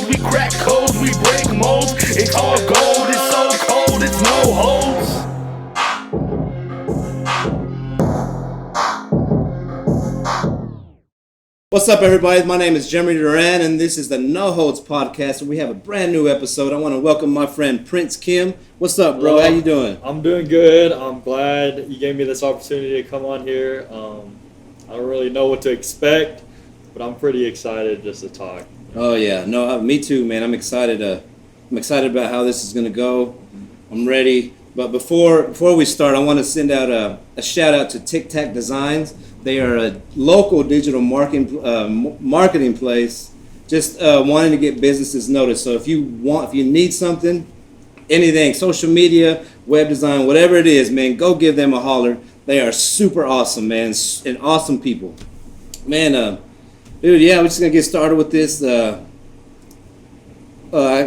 we crack codes, we break molds. It's all gold, it's so cold, it's no holds. What's up, everybody? My name is Jeremy Duran, and this is the No Holds Podcast, and we have a brand new episode. I want to welcome my friend Prince Kim. What's up, bro? Hello. How you doing? I'm doing good. I'm glad you gave me this opportunity to come on here. I don't really know what to expect, but I'm pretty excited just to talk. Oh yeah, no, me too, man. I'm excited. I'm excited about how this is gonna go. I'm ready. But before we start, I want to send out a shout out to Tic Tac Designs. They are a local digital marketing place, just wanting to get businesses noticed. So if you need something, anything, social media, web design, whatever it is, man, go give them a holler. They are super awesome, man, and awesome people. Man, dude, yeah, we're just going to get started with this.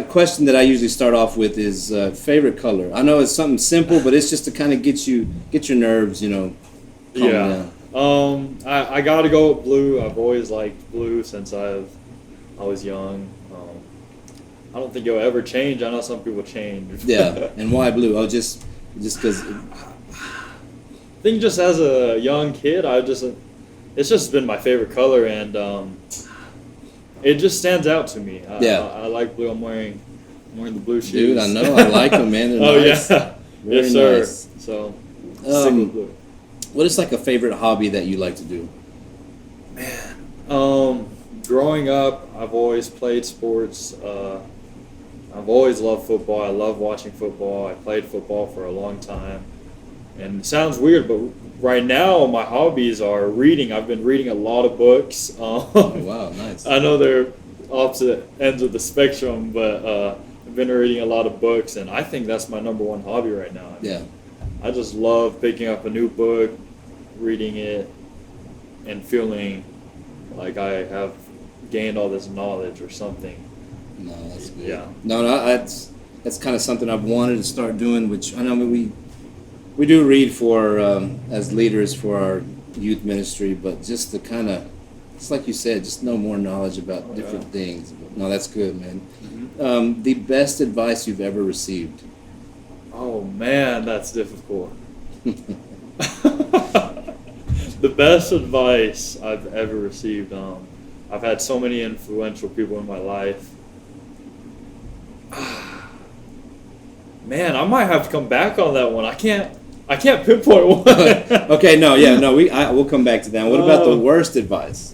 Question that I usually start off with is favorite color. I know it's something simple, but it's just to kind of get your nerves, calm down. I gotta go with blue. I've always liked blue since I was young. I don't think it'll ever change. I know some people change. Yeah, and why blue? Oh, just because. I think just as a young kid, it's just been my favorite color, and it just stands out to me. I like blue. I'm wearing the blue shoes. Dude, I know. I like them, man. They're Oh nice. yeah, Very yes sir. nice. So stick with blue. What is like a favorite hobby that you like to do? Growing up, I've always played sports. I've always loved football. I love watching football. I played football for a long time. And it sounds weird, but right now my hobbies are reading. I've been reading a lot of books. Oh, wow, nice. I know they're opposite ends of the spectrum, but I've been reading a lot of books, and I think that's my number one hobby right now. Yeah. I just love picking up a new book, reading it, and feeling like I have gained all this knowledge or something. No, that's good. Yeah. No, that's kind of something I've wanted to start doing, which I know we do read for as leaders for our youth ministry, but just to kind of, it's like you said, just know more knowledge about different things. No, that's good, man. Mm-hmm. The best advice you've ever received? Oh man, that's difficult. The best advice I've ever received. I've had so many influential people in my life. Man, I might have to come back on that one. I can't pinpoint one. Okay, we'll come back to that. What about the worst advice?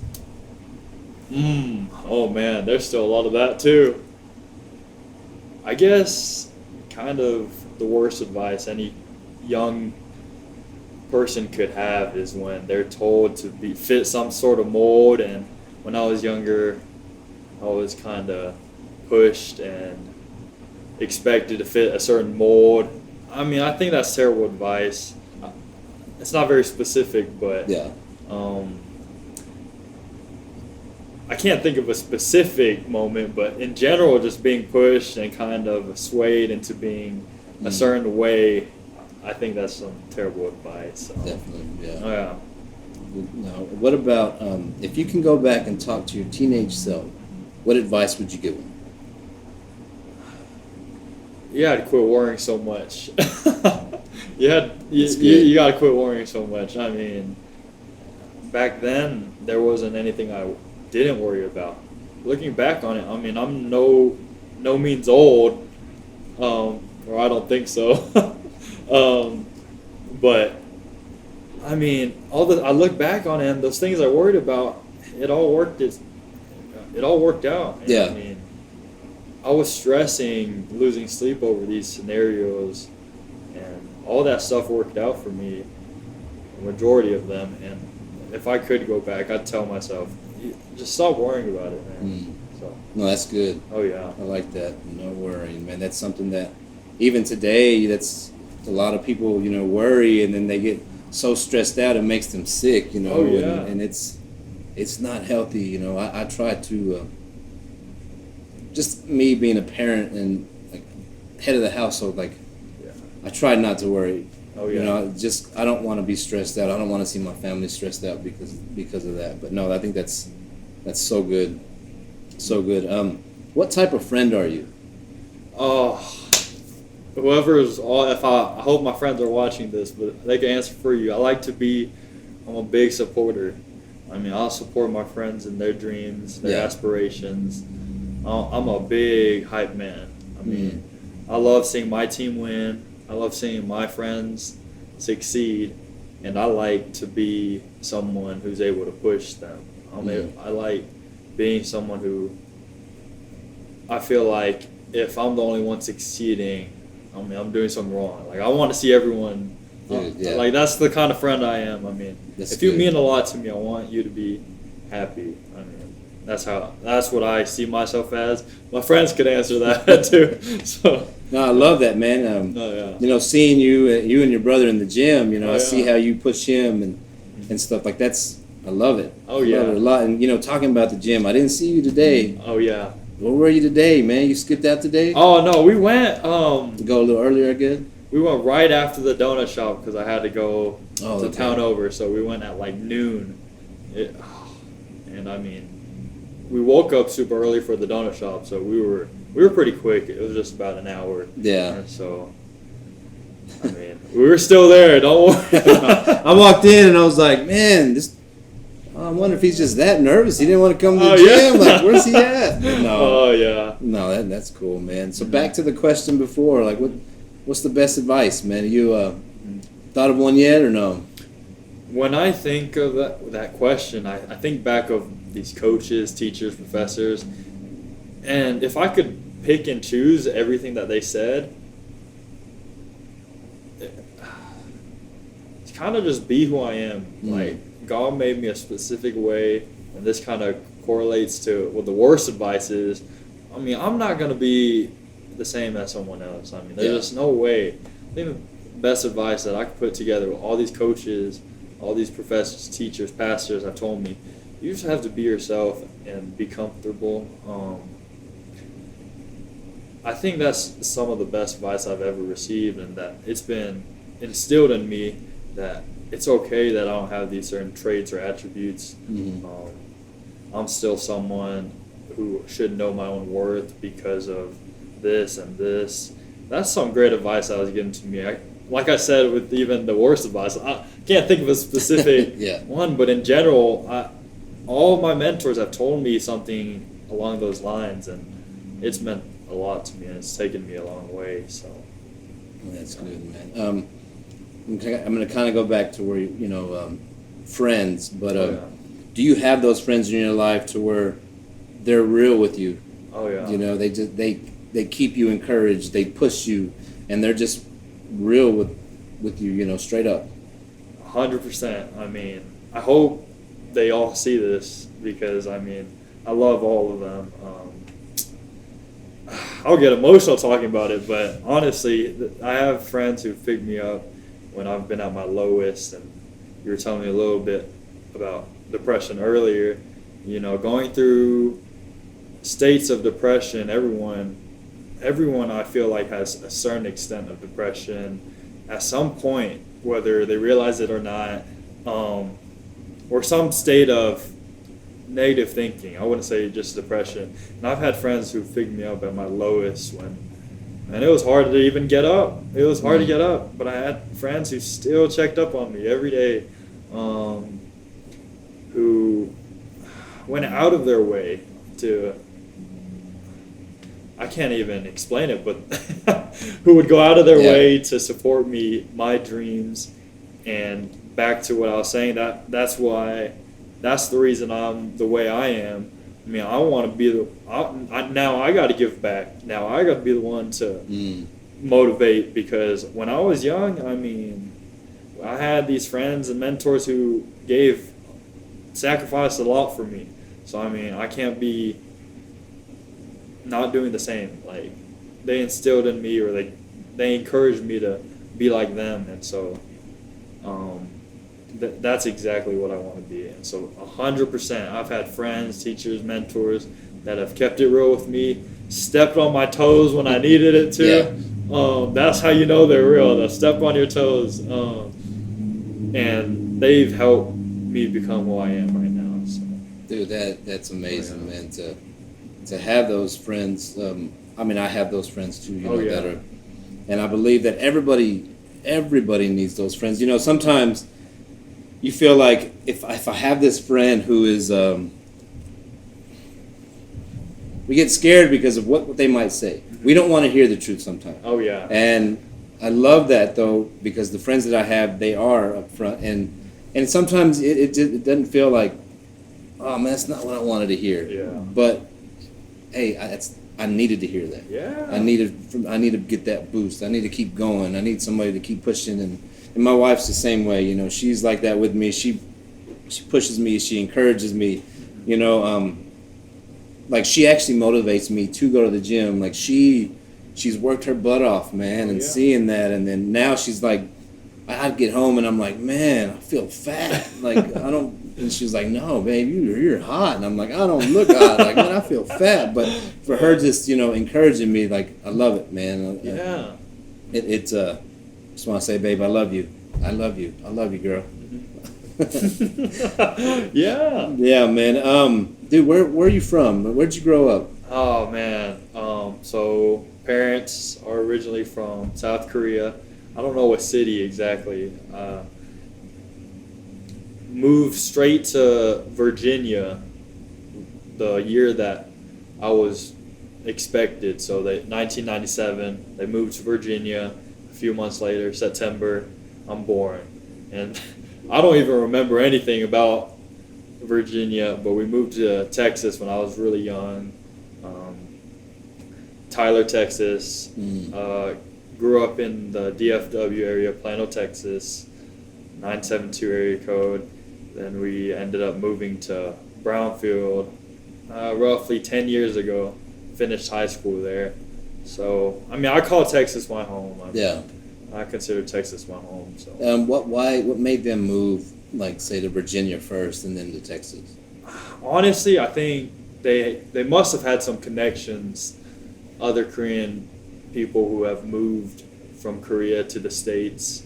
Oh man, there's still a lot of that too. I guess kind of the worst advice any young person could have is when they're told to fit some sort of mold. And when I was younger, I was kind of pushed and expected to fit a certain mold. I mean, I think that's terrible advice. It's not very specific, but yeah. I can't think of a specific moment, but in general, just being pushed and kind of swayed into being a certain way, I think that's some terrible advice. So. Definitely, yeah. Oh, yeah. Now, what about if you can go back and talk to your teenage self, what advice would you give them? You had to quit worrying so much. You got to quit worrying so much. I mean, back then, there wasn't anything I didn't worry about. Looking back on it, I mean, I'm no means old, or I don't think so. But I mean, I look back on it, and those things I worried about, it all worked out. And yeah. I mean, I was stressing, losing sleep over these scenarios, and all that stuff worked out for me, the majority of them. And if I could go back, I'd tell myself, just stop worrying about it, man. So. No, that's good. Oh, yeah. I like that. No worrying, man. That's something that even today, that's a lot of people, worry, and then they get so stressed out it makes them sick, Oh, yeah. and it's not healthy, I try to just me being a parent and like head of the household, like I try not to worry. Oh yeah. I don't want to be stressed out. I don't want to see my family stressed out because of that. But no, I think that's so good, so good. What type of friend are you? Oh, if I hope my friends are watching this, but they can answer for you. I'm a big supporter. I mean, I'll support my friends in their dreams, their aspirations. I'm a big hype man. I mean, I love seeing my team win. I love seeing my friends succeed, and I like to be someone who's able to push them. I like being someone who I feel like if I'm the only one succeeding, I mean, I'm doing something wrong. Like, I want to see everyone. Like, that's the kind of friend I am. I mean, if you mean a lot to me, I want you to be happy. I mean, that's what I see myself as. My friends could answer that too. So. No, I love that, man. You know, seeing you and your brother in the gym, you know, I see how you push him and stuff like that's. I love it. Oh, I love it a lot. And you know, talking about the gym, I didn't see you today. Oh yeah. Where were you today, man? You skipped out today? Oh no, we went. Go a little earlier again. We went right after the donut shop because I had to go to town over. So we went at like noon. And I mean, we woke up super early for the donut shop, so we were pretty quick. It was just about an hour. Yeah. And so, I mean, we were still there. Don't worry. I walked in and I was like, man, I wonder if he's just that nervous. He didn't want to come to the gym. Yeah. Like, where's he at? But no. Oh yeah. No, that's cool, man. So back to the question before, like, what's the best advice, man? You thought of one yet or no? When I think of that question, I think back of these coaches, teachers, professors, and if I could pick and choose everything that they said, it's kind of just be who I am. Like, God made me a specific way, and this kind of correlates to what the worst advice is. I mean, I'm not going to be the same as someone else. I mean, there's just no way. I think the best advice that I could put together with all these coaches, all these professors, teachers, pastors have told me, you just have to be yourself and be comfortable. I think that's some of the best advice I've ever received, and that it's been instilled in me that it's okay that I don't have these certain traits or attributes. I'm still someone who should know my own worth because of this and this. That's some great advice that was given to me. Like I said, with even the worst advice, I can't think of a specific one, but in general, all of my mentors have told me something along those lines, and it's meant a lot to me, and it's taken me a long way. So that's good, man. I'm going to kind of go back to where friends, but do you have those friends in your life to where they're real with you? Oh yeah. You know, they keep you encouraged, they push you, and they're just real with you, you know, straight up. 100%. I mean, I hope they all see this because, I mean, I love all of them. I'll get emotional talking about it, but honestly, I have friends who pick me up when I've been at my lowest, and you were telling me a little bit about depression earlier. You know, going through states of depression, everyone I feel like has a certain extent of depression at some point, whether they realize it or not, or some state of negative thinking. I wouldn't say just depression. And I've had friends who picked me up at my lowest and it was hard to even get up. It was hard to get up, but I had friends who still checked up on me every day, who went out of their way to, I can't even explain it, but who would go out of their way to support me, my dreams. And back to what I was saying, that's the reason I'm the way I am. I mean, I want to be now I got to give back. Now I got to be the one to motivate, because when I was young, I mean, I had these friends and mentors who sacrificed a lot for me. So, I mean, I can't be not doing the same. Like, they instilled in me, or they encouraged me to be like them. And so that's exactly what I want to be. And so 100%, I've had friends, teachers, mentors that have kept it real with me, stepped on my toes when I needed it to. That's how you know they're real. They'll step on your toes. And they've helped me become who I am right now. So. Dude, that's amazing, man. to have those friends. I mean, I have those friends too. Oh, yeah. That are, and I believe that everybody needs those friends. Sometimes you feel like if I have this friend who is, we get scared because of what they might say. We don't want to hear the truth sometimes. Oh yeah. And I love that though, because the friends that I have, they are upfront, and sometimes it doesn't feel like, oh man, that's not what I wanted to hear. Yeah. But hey, I needed to hear that. Yeah. I need to get that boost. I need to keep going. I need somebody to keep pushing, and my wife's the same way. She's like that with me. She pushes me. She encourages me. Like she actually motivates me to go to the gym. Like she's worked her butt off, man, and seeing that, and then now she's like, I'd get home and I'm like, man, I feel fat. Like I don't. And she's like, no, babe, you're hot. And I'm like, I don't look hot. Like, man, I feel fat. But for her just, encouraging me, like, I love it, man. Yeah. Just want to say, babe, I love you. I love you. I love you, girl. Yeah. Yeah, man. Dude, where are you from? Where'd you grow up? Oh man. So parents are originally from South Korea. I don't know what city exactly. Moved straight to Virginia the year that I was expected. So 1997, they moved to Virginia. A few months later, September, I'm born. And I don't even remember anything about Virginia, but we moved to Texas when I was really young. Tyler, Texas. Grew up in the DFW area, Plano, Texas. 972 area code. Then we ended up moving to Brownfield roughly 10 years ago. Finished high school there. So, I mean, I call Texas my home. I consider Texas my home. So, what made them move, like, say, to Virginia first and then to Texas? Honestly, I think they must have had some connections, other Korean people who have moved from Korea to the States,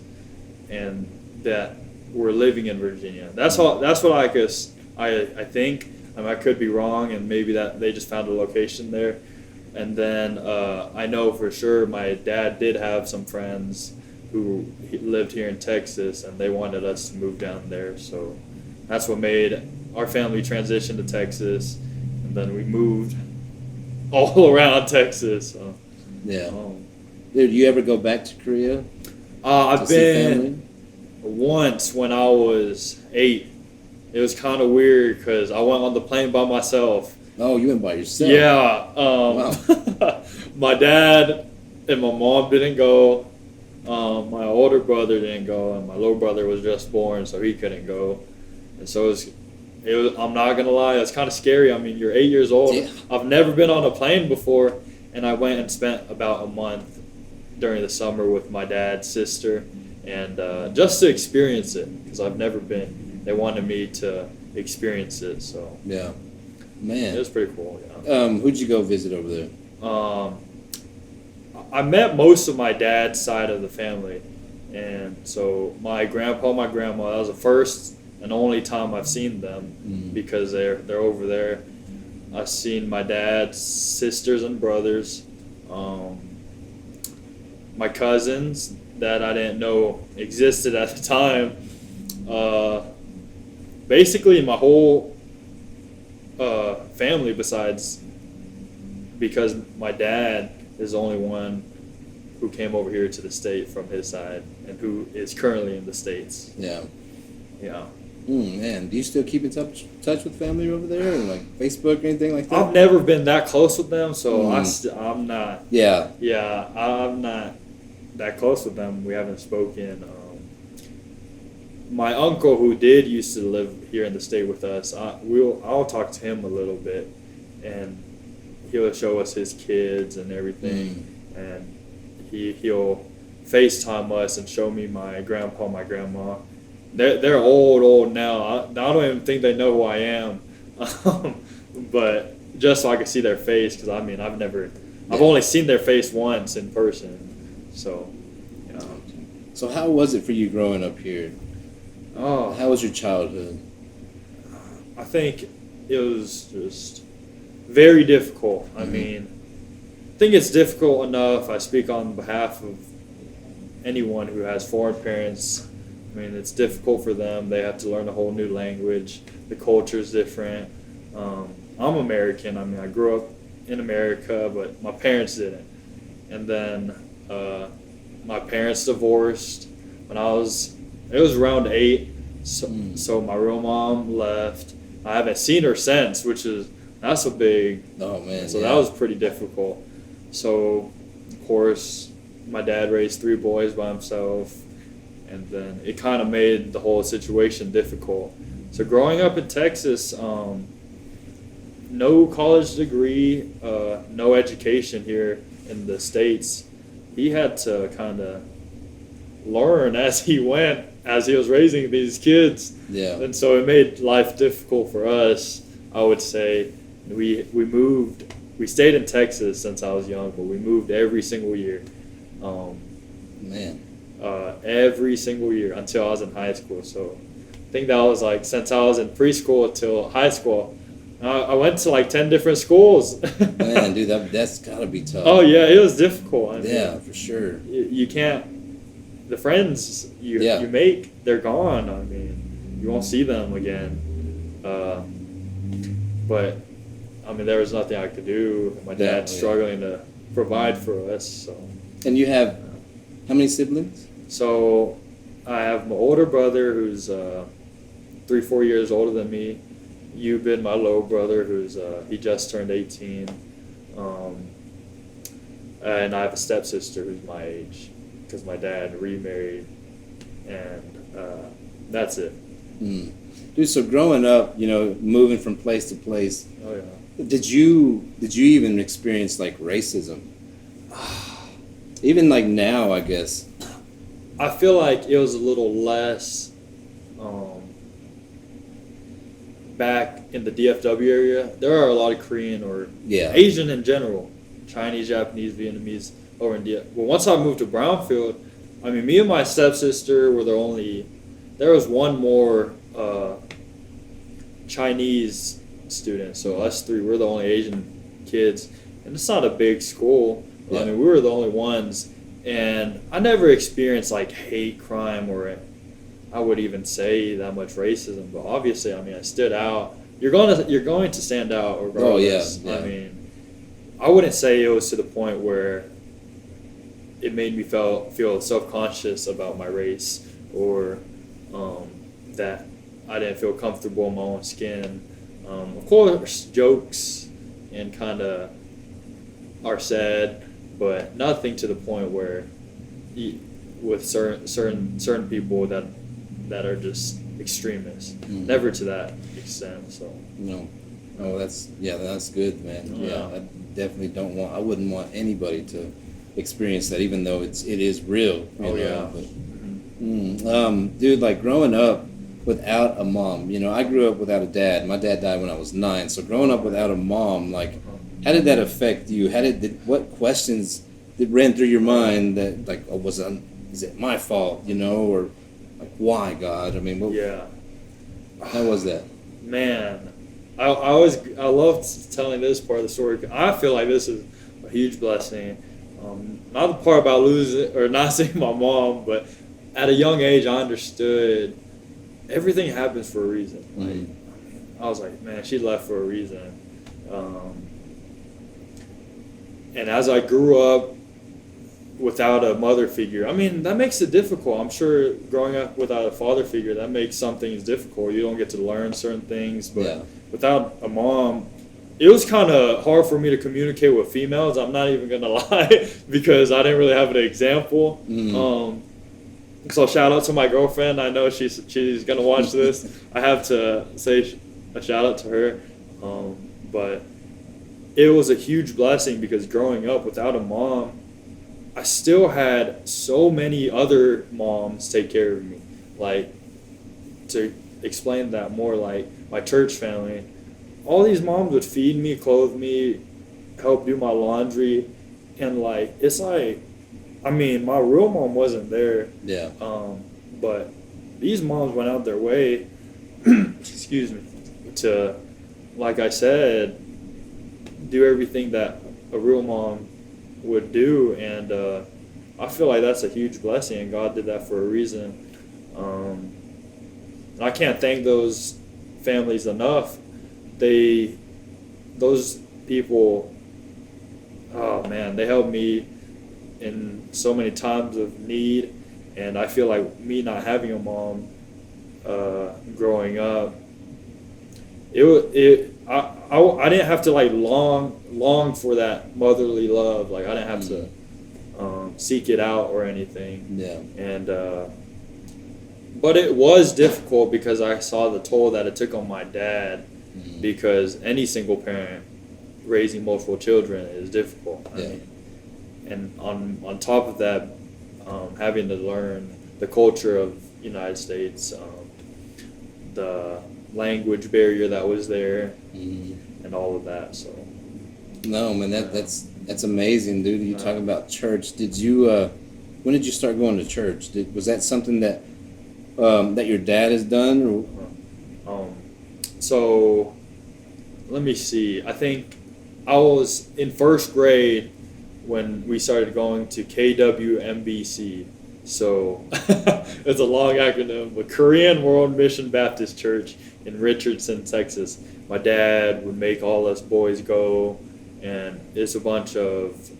and that were living in Virginia. That's what I guess I think. I mean, I could be wrong, and maybe that they just found a location there. And then I know for sure my dad did have some friends who lived here in Texas, and they wanted us to move down there. So that's what made our family transition to Texas, and then we moved all around Texas. So, yeah. Dude, you ever go back to Korea? I've been once when I was 8. It was kind of weird because I went on the plane by myself. Oh, you went by yourself? Yeah. Wow. My dad and my mom didn't go. My older brother didn't go, and my little brother was just born, so he couldn't go. And so it was. I'm not gonna lie, it's kind of scary. I mean, you're 8 years old. Yeah. I've never been on a plane before, and I went and spent about a month during the summer with my dad's sister, and just to experience it, because I've never been. They wanted me to experience it, so yeah, man, it was pretty cool. Yeah. Who'd you go visit over there? I met most of my dad's side of the family, and so my grandpa, my grandma. That was the first and only time I've seen them because they're over there. I've seen my dad's sisters and brothers, my cousins that I didn't know existed at the time. Basically, my whole family, besides because my dad is the only one who came over here to the state from his side and who is currently in the States. Yeah. Yeah. Man, do you still keep in touch with family over there, or like Facebook or anything like that? I've never been that close with them, so I'm not. Yeah. Yeah, I'm not that close with them. We haven't spoken. My uncle, who did used to live here in the state with us, I'll talk to him a little bit, and he'll show us his kids and everything, and he'll FaceTime us and show me my grandpa, my grandma. They're old now. I don't even think they know who I am, but just so I can see their face, because I mean I've only seen their face once in person, so. Yeah. So how was it for you growing up here? Oh, how was your childhood? I think it was just very difficult. I Mhm. mean, I think it's difficult enough. I speak on behalf of anyone who has foreign parents. I mean, it's difficult for them. They have to learn a whole new language. The culture is different. I'm American. I mean, I grew up in America, but my parents didn't. And then my parents divorced when it was around 8. So my real mom left. I haven't seen her since, that's a big. Oh man. So yeah. that was pretty difficult. So, of course, my dad raised 3 boys by himself, and then it kind of made the whole situation difficult. So growing up in Texas, no college degree, no education here in the States. He had to kind of learn as he went, as he was raising these kids. Yeah. And so it made life difficult for us, I would say. We moved. We stayed in Texas since I was young, but we moved every single year. Man. Every single year until I was in high school. So I think that was like since I was in preschool until high school. I went to like 10 different schools. Man, dude, that's gotta be tough. Oh yeah, it was difficult. I mean, yeah, for sure. you can't. The friends you make, they're gone. I mean, you won't see them again. But I mean, there was nothing I could do. My dad's struggling to provide for us. So. And you have how many siblings? So I have my older brother who's 3-4 years older than me. You've been my little brother who's he just turned 18. And I have a stepsister who's my age because my dad remarried, and that's it. Dude, so growing up, moving from place to place, Oh yeah. did you even experience like racism? Even like now, I guess. I feel like it was a little less back in the DFW area. There are a lot of Korean or Asian in general, Chinese, Japanese, Vietnamese over in DFW. Well, once I moved to Brownfield, I mean, me and my stepsister were the only. There was one more Chinese student, so us 3 were the only Asian kids, and it's not a big school. Yeah. I mean, we were the only ones, and I never experienced like hate crime or I would even say that much racism. But obviously, I mean, I stood out. You're going to stand out regardless. Oh yeah. I mean, I wouldn't say it was to the point where it made me feel self-conscious about my race or that I didn't feel comfortable in my own skin. Of course, jokes and kind of are said, but nothing to the point where with certain people that are just extremists. Never to that extent. So no. Oh, that's good, man. Yeah, I definitely I wouldn't want anybody to experience that, even though it is real. You know? But, dude, like growing up without a mom, I grew up without a dad. My dad died when I was 9. So growing up without a mom, like, how did that affect you? What questions ran through your mind that like, is it my fault, or like, why, God? I mean, how was that? Man, I love telling this part of the story. I feel like this is a huge blessing. Not the part about losing or not seeing my mom, but at a young age, I understood everything happens for a reason. Like, I was like, man, she left for a reason. And as I grew up without a mother figure, I mean, that makes it difficult. I'm sure growing up without a father figure, that makes some things difficult. You don't get to learn certain things, but without a mom, it was kind of hard for me to communicate with females. I'm not even gonna lie, because I didn't really have an example. So shout out to my girlfriend. I know she's gonna watch this. I have to say a shout out to her. But it was a huge blessing because growing up without a mom, I still had so many other moms take care of me. Like, to explain that more, like my church family, all these moms would feed me, clothe me, help do my laundry, and like, it's like, I mean, my real mom wasn't there. Yeah. But these moms went out their way, excuse me, to, like I said, do everything that a real mom would do, and I feel like that's a huge blessing, and God did that for a reason. I can't thank those families enough. Those people, oh man, they helped me in so many times of need, and I feel like me not having a mom growing up, I didn't have to like long for that motherly love. Like I didn't have to seek it out or anything. Yeah. And but it was difficult because I saw the toll that it took on my dad. Because any single parent raising multiple children is difficult. I mean, and on top of that, having to learn the culture of the United States, the language barrier that was there, and all of that. So, no, man, that's amazing, dude. You talk about church. Did you? When did you start going to church? Was that something that that your dad has done? Or? So, let me see. I think I was in first grade when we started going to KWMBC. So it's a long acronym, but Korean World Mission Baptist Church in Richardson, Texas. My dad would make all us boys go, and it's a bunch of,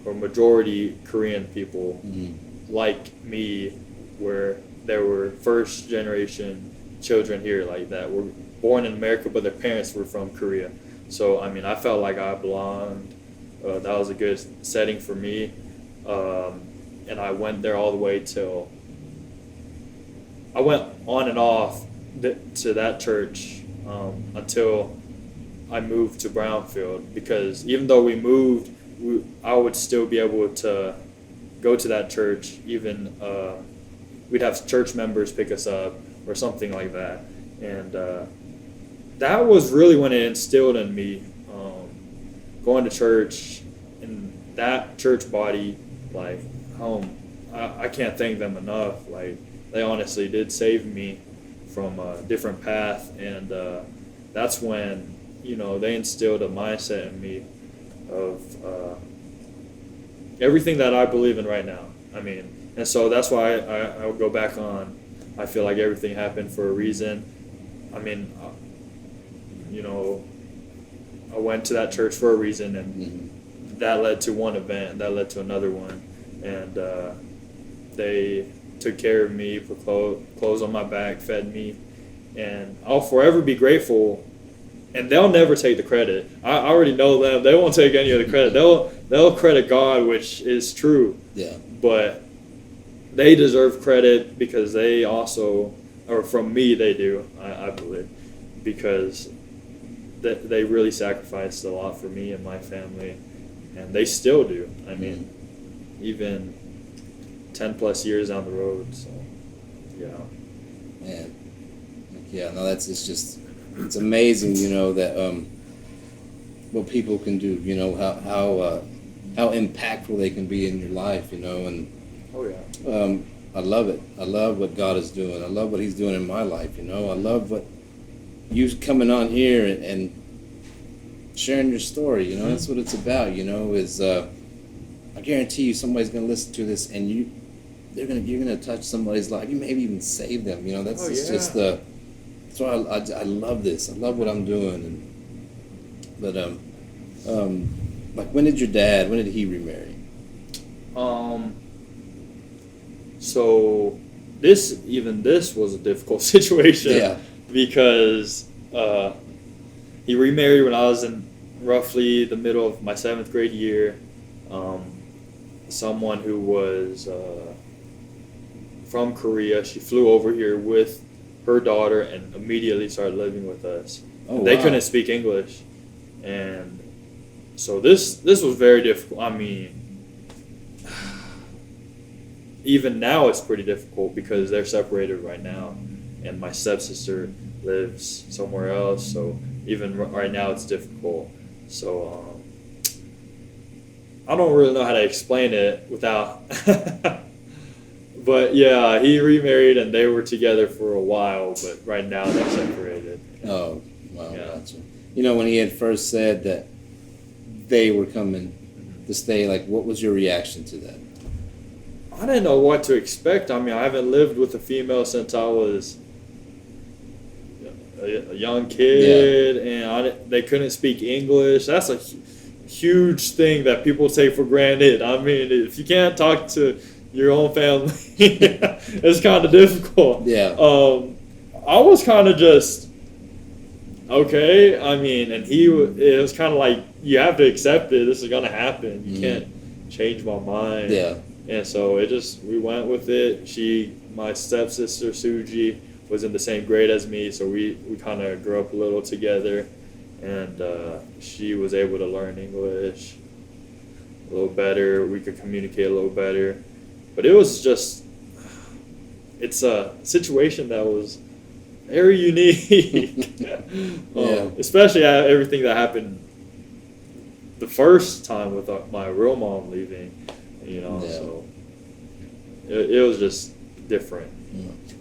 or majority Korean people like me, where there were first generation children here like that were born in America, but their parents were from Korea. So I mean, I felt like I belonged. That was a good setting for me, and I went there all the way till I went on and off to that church until I moved to Brownfield. Because even though we moved, I would still be able to go to that church. Even we'd have church members pick us up or something like that, and that was really when it instilled in me going to church and that church body. Like, I can't thank them enough. Like, they honestly did save me from a different path, and that's when they instilled a mindset in me of everything that I believe in right now. I mean, and so that's why I would go back on. I feel like everything happened for a reason. I mean, I went to that church for a reason, and that led to one event, that led to another one, and they took care of me, put clothes on my back, fed me, and I'll forever be grateful. And they'll never take the credit. I already know them. They won't take any of the credit. They'll credit God, which is true. Yeah. But they deserve credit because they also, or from me, they do. I believe, because they really sacrificed a lot for me and my family, and they still do. I mean, even 10 plus years down the road. So, yeah. Man. Yeah. No, it's amazing, that what people can do, how impactful they can be in your life, and oh yeah, I love it. I love what God is doing. I love what He's doing in my life. I love what you coming on here and sharing your story. That's what it's about. Is I guarantee you somebody's gonna listen to this and you're gonna touch somebody's life. You maybe even save them. That's just the. That's why I love this. I love what I'm doing. But like, when did he remarry? So this was a difficult situation. Yeah. Because he remarried when I was in roughly the middle of my 7th grade year. Someone who was from Korea. She flew over here with her daughter and immediately started living with us. Oh, they wow. couldn't speak English, and so this was very difficult. I mean, even now it's pretty difficult because they're separated right now, and my stepsister lives somewhere else. So even right now it's difficult. So I don't really know how to explain it without. But yeah, he remarried and they were together for a while, but right now they're separated. Oh, wow, Yeah. gotcha. When he had first said that they were coming to stay, like, what was your reaction to that? I didn't know what to expect. I mean, I haven't lived with a female since I was a young kid, and they couldn't speak English. That's a huge thing that people take for granted. I mean, if you can't talk to your own family, it's kind of difficult. Yeah. I was kind of just okay. I mean, and it was kind of like, you have to accept it. This is gonna happen. You can't change my mind. Yeah. And so we went with it. My stepsister Suji was in the same grade as me, so we kind of grew up a little together, and she was able to learn English a little better. We could communicate a little better, but it's a situation that was very unique. Especially everything that happened the first time with my real mom leaving, so it was just different.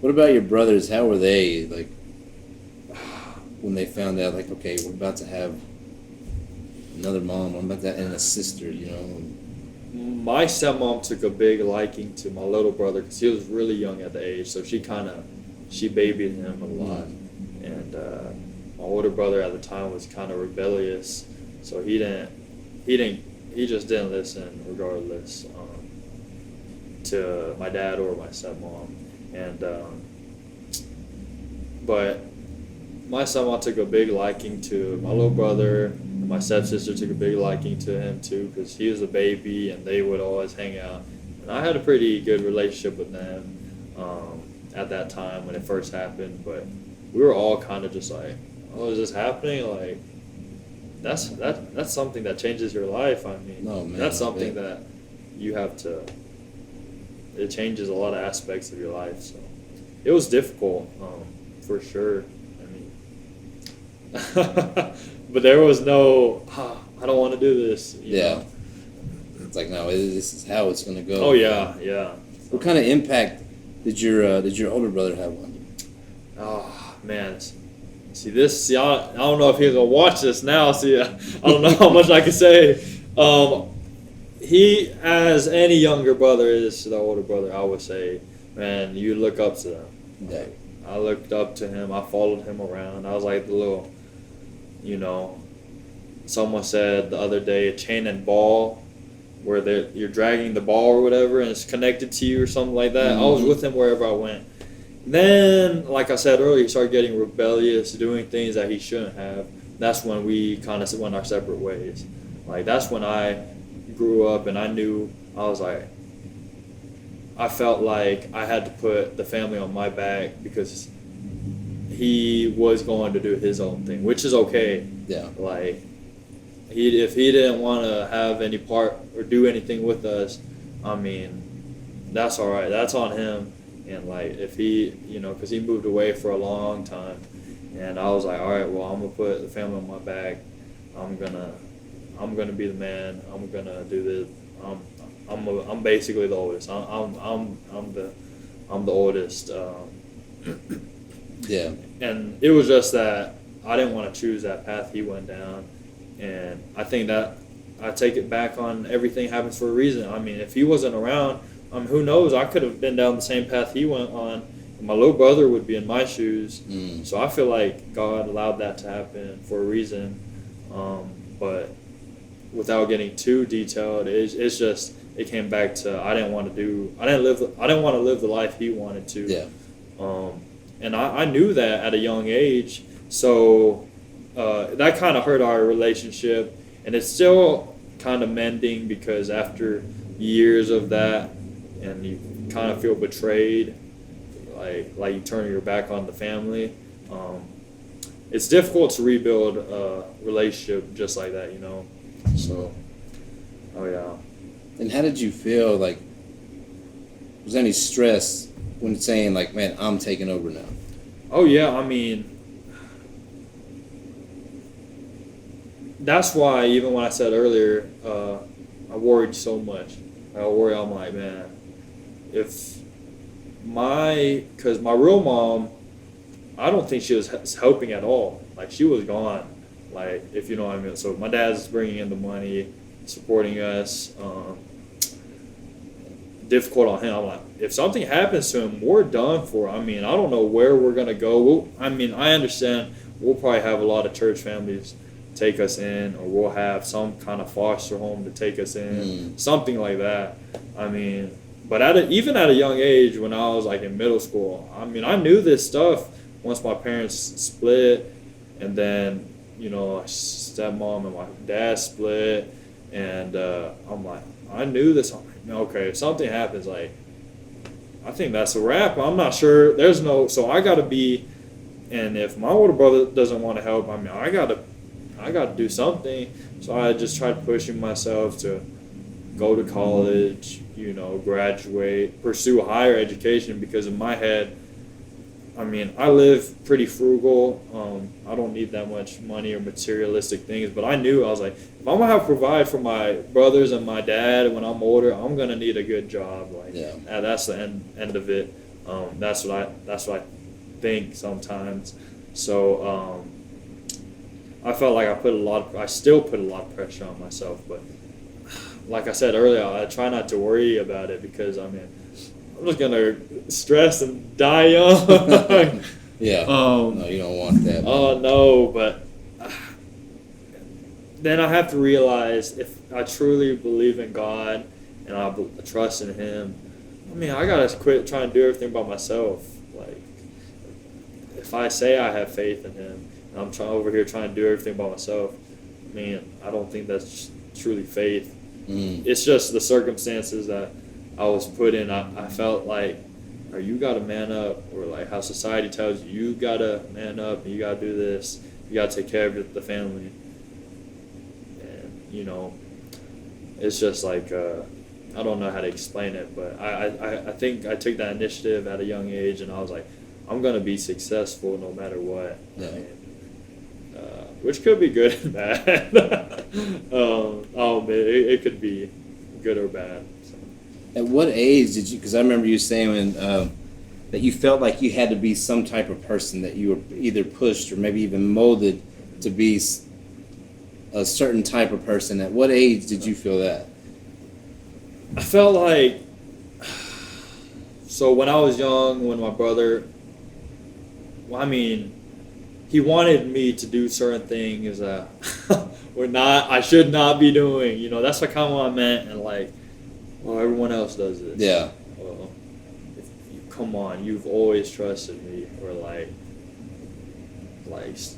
What about your brothers? How were they, like, when they found out, like, okay, we're about to have another mom, I'm about to and a sister, My stepmom took a big liking to my little brother because he was really young at the age, so she babied him a lot. And my older brother at the time was kind of rebellious, so he just didn't listen regardless to my dad or my stepmom. And but my stepmom took a big liking to my little brother, and my stepsister took a big liking to him too because he was a baby and they would always hang out. And I had a pretty good relationship with them at that time when it first happened, but we were all kind of just like, oh, is this happening? Like, that's something that changes your life. I mean, that's something that you have to. It changes a lot of aspects of your life. So it was difficult, for sure. I mean, but there was no, I don't want to do this. You know? It's like, no, this is how it's going to go. Oh yeah, yeah. What kind of impact did your older brother have on you? Oh man, see, I don't know if he's gonna watch this now. See, I don't know how much I can say. He, as any younger brother is to the older brother, I would say, man, you look up to them. Yeah. I looked up to him. I followed him around. I was like the little, someone said the other day, a chain and ball, where you're dragging the ball or whatever, and it's connected to you or something like that. I was with him wherever I went. Then, like I said earlier, he started getting rebellious, doing things that he shouldn't have. That's when we kind of went our separate ways. Like, that's when I grew up and I knew, I felt like I had to put the family on my back because he was going to do his own thing, which is okay. Yeah. Like, if he didn't want to have any part or do anything with us, I mean, that's all right. That's on him. And like, if he, because he moved away for a long time, and I was like, all right, well, I'm gonna put the family on my back. I'm gonna be the man. I'm gonna do this. I'm basically the oldest. I'm the oldest. Yeah. And it was just that I didn't want to choose that path he went down, and I think that I take it back on everything happens for a reason. I mean, if he wasn't around, who knows? I could have been down the same path he went on. And my little brother would be in my shoes. So I feel like God allowed that to happen for a reason. But without getting too detailed, it's just it came back to I didn't want to live the life he wanted to. Yeah. And I knew that at a young age. So that kind of hurt our relationship, and it's still kind of mending because after years of that, and you kind of feel betrayed, like you turn your back on the family. It's difficult to rebuild a relationship just like that, So, oh yeah. And how did you feel? Like, was there any stress when saying like, "Man, I'm taking over now"? Oh yeah, I mean, that's why even when I said earlier, I worried so much. I'm like, man, because my real mom, I don't think she was helping at all. Like, she was gone. Like, if you know what I mean. So my dad's bringing in the money, supporting us. Difficult on him. I'm like, if something happens to him, we're done for. I mean, I don't know where we're gonna go. I understand we'll probably have a lot of church families take us in, or we'll have some kind of foster home to take us in, something like that. I mean, but even at a young age, when I was like in middle school, I mean, I knew this stuff once my parents split, and then stepmom and my dad split, and I'm like, I knew this. I'm like, okay, if something happens, like, I think that's a wrap. I'm not sure. So I got to be, and if my older brother doesn't want to help, I mean, I got to do something. So I just tried pushing myself to go to college, graduate, pursue higher education, because in my head, I mean, I live pretty frugal. I don't need that much money or materialistic things, but I knew, I was like, if I'm gonna have to provide for my brothers and my dad when I'm older, I'm gonna need a good job. Like, that's the end of it. That's what I think sometimes. So I felt like I still put a lot of pressure on myself, but like I said earlier, I try not to worry about it, because I mean, I'm just gonna stress and die young. Yeah. No, you don't want that. Oh no, but then I have to realize, if I truly believe in God and I trust in Him, I mean, I gotta quit trying to do everything by myself. Like, if I say I have faith in Him and I'm over here trying to do everything by myself, I mean, I don't think that's truly faith. It's just the circumstances that I was put in. I felt like, or you got to man up, or like how society tells you got to man up and you got to do this, you got to take care of the family. And it's just like, I don't know how to explain it, but I think I took that initiative at a young age, and I was like, I'm gonna be successful no matter what. Yeah. Which could be good and bad. It could be good or bad. So. At what age did you? Because I remember you saying that you felt like you had to be some type of person, that you were either pushed or maybe even molded to be a certain type of person. At what age did you feel that? I felt like, so when I was young, when my brother, he wanted me to do certain things that I should not be doing. That's kind of what I meant. And like, well, everyone else does this. Yeah. Come on, you've always trusted me. Or like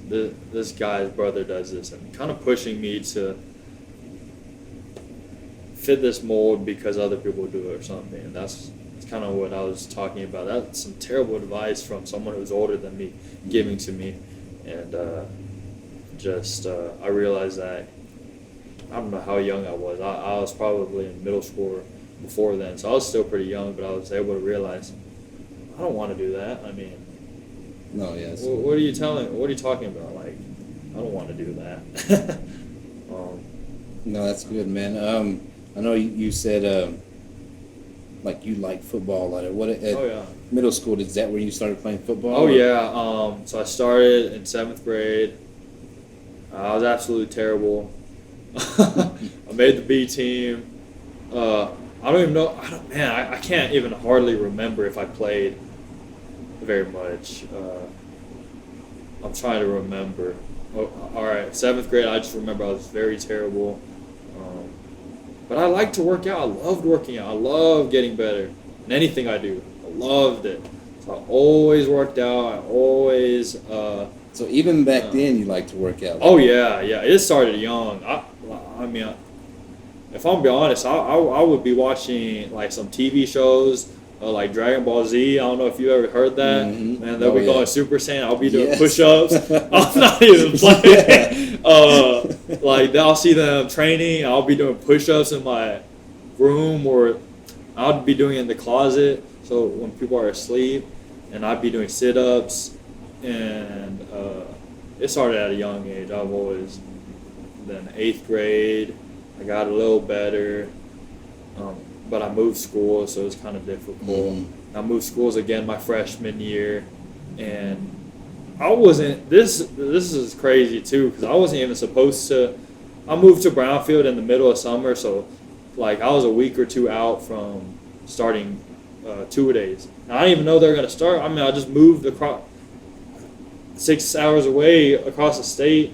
this guy's brother does this, and kind of pushing me to fit this mold because other people do it or something. And that's kind of what I was talking about. That's some terrible advice from someone who's older than me giving to me. And I realized that, I don't know how young I was. I was probably in middle school before then, so I was still pretty young, but I was able to realize, I don't want to do that. I mean, no, yes. What are you talking about? Like, I don't want to do that. No, that's good, man. I know you said like you like football a lot. Oh yeah. Middle school, is that where you started playing football? Oh yeah. So I started in 7th grade. I was absolutely terrible. I made the B team. I don't even know. I can't even hardly remember if I played very much. I'm trying to remember. Oh, all right, 7th grade. I just remember I was very terrible. But I like to work out. I loved working out. I loved getting better in anything I do. I loved it. So I always worked out. I always. So even back then, you liked to work out. Oh yeah. It started young. If I'm being honest, I would be watching like some TV shows, like Dragon Ball Z. I don't know if you ever heard that. Mm-hmm. Man, they'll be going Super Saiyan. I'll be doing push-ups. I'm not even playing. Like I'll see them training. I'll be doing push-ups in my room, or I'll be doing it in the closet. So when people are asleep, and I'd be doing sit-ups, and it started at a young age. I've always, then 8th grade, I got a little better, but I moved schools, so it was kind of difficult. I moved schools again my freshman year, and I wasn't. This is crazy too because I wasn't even supposed to. I moved to Brownfield in the middle of summer, so like I was a week or two out from starting two-a-days. And I didn't even know they were gonna start. I mean, I just moved across 6 hours away across the state,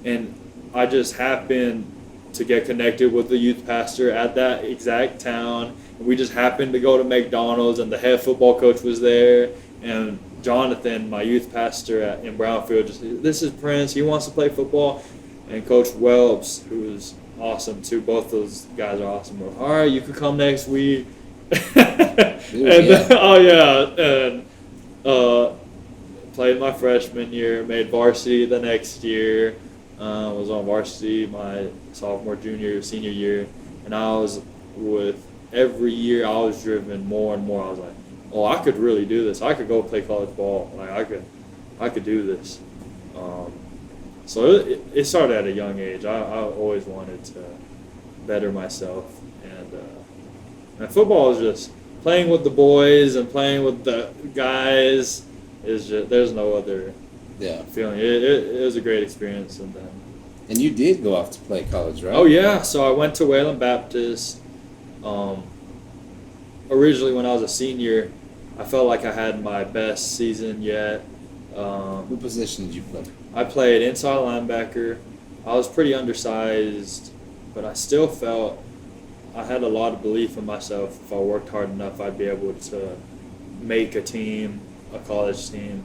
and I just happened to get connected with the youth pastor at that exact town. We just happened to go to McDonald's, and the head football coach was there, and Jonathan, my youth pastor in Brownfield, just said, "This is Prince. He wants to play football." And Coach Welps, who's awesome too. Both those guys are awesome. We're, all right, you could come next week. And played my freshman year, made varsity the next year. Was on varsity my sophomore, junior, senior year, and I was with every year I was driven more and more. I was like, oh, I could really do this. I could go play college ball. Like I could do this. So it started at a young age. I always wanted to better myself, and football is just playing with the boys and playing with the guys. Is just there's no other feeling. It was a great experience, And you did go off to play college, right? Oh yeah, so I went to Wayland Baptist. Originally, when I was a senior, I felt like I had my best season yet. What position did you play? I played inside linebacker. I was pretty undersized, but I still felt I had a lot of belief in myself. If I worked hard enough, I'd be able to make a team, a college team.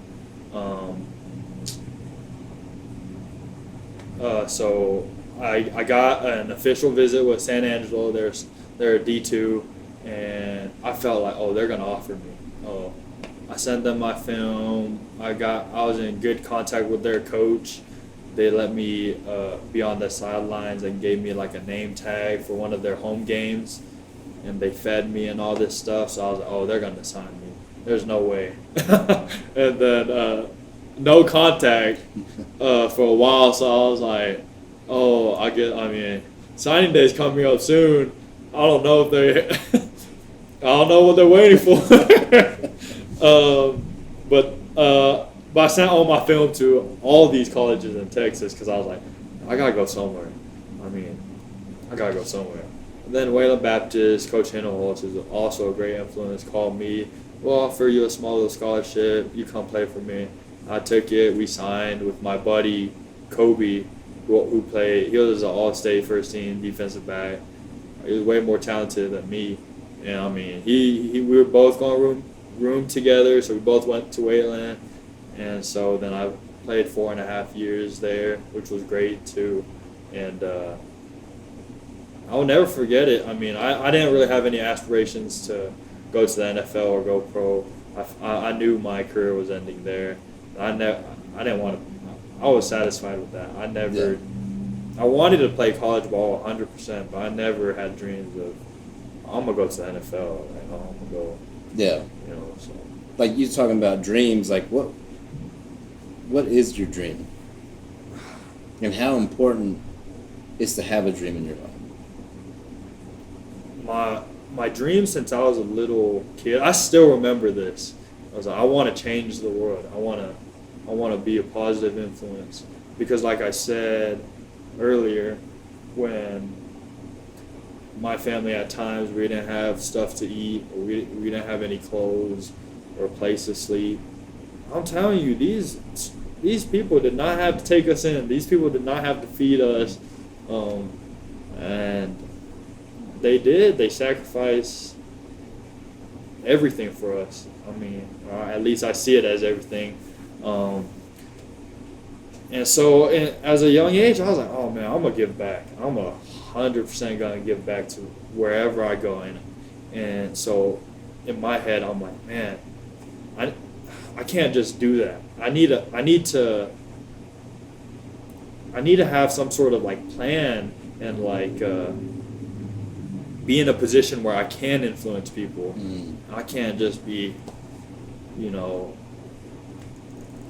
So I got an official visit with San Angelo. They're a D2, and I felt like, oh, they're gonna offer me. Oh, I sent them my film. I was in good contact with their coach. They let me be on the sidelines and gave me like a name tag for one of their home games, and they fed me and all this stuff. So I was like, oh, they're gonna sign me. There's no way. And then no contact for a while. So I was like, oh, I mean, signing day's coming up soon. I don't know if they. I don't know what they're waiting for. But I sent all my film to all these colleges in Texas because I was like, I gotta go somewhere. I gotta go somewhere. And then Wayland Baptist, Coach Hinelholtz, who's also a great influence, called me. We'll offer you a small little scholarship. You come play for me. I took it. We signed with my buddy Kobe, who played. He was an All-State first team defensive back. He was way more talented than me. And I mean, we were both going room together, so we both went to Wayland. And so then I played 4.5 years there, which was great too. And I'll never forget it. I mean, I didn't really have any aspirations to go to the NFL or go pro. I knew my career was ending there. I didn't want to. I was satisfied with that. I wanted to play college ball 100%, but I never had dreams of I'm gonna go to the NFL. Like, oh, I'm gonna go. Yeah. You know, so. Like you're talking about dreams. Like what is your dream? And how important is to have a dream in your life? My dream since I was a little kid, I still remember this. I was like, I want to change the world. I want to be a positive influence because, like I said earlier, when my family at times we didn't have stuff to eat, or we didn't have any clothes or a place to sleep. I'm telling you, these people did not have to take us in. These people did not have to feed us, and they did. They sacrificed everything for us. I mean, at least I see it as everything. And so, as a young age, I was like, "Oh man, I'm gonna give back. I'm 100% gonna give back to wherever I go." And so, in my head, I'm like, "Man, I can't just do that. I need to have some sort of like plan and like be in a position where I can influence people. I can't just be, you know."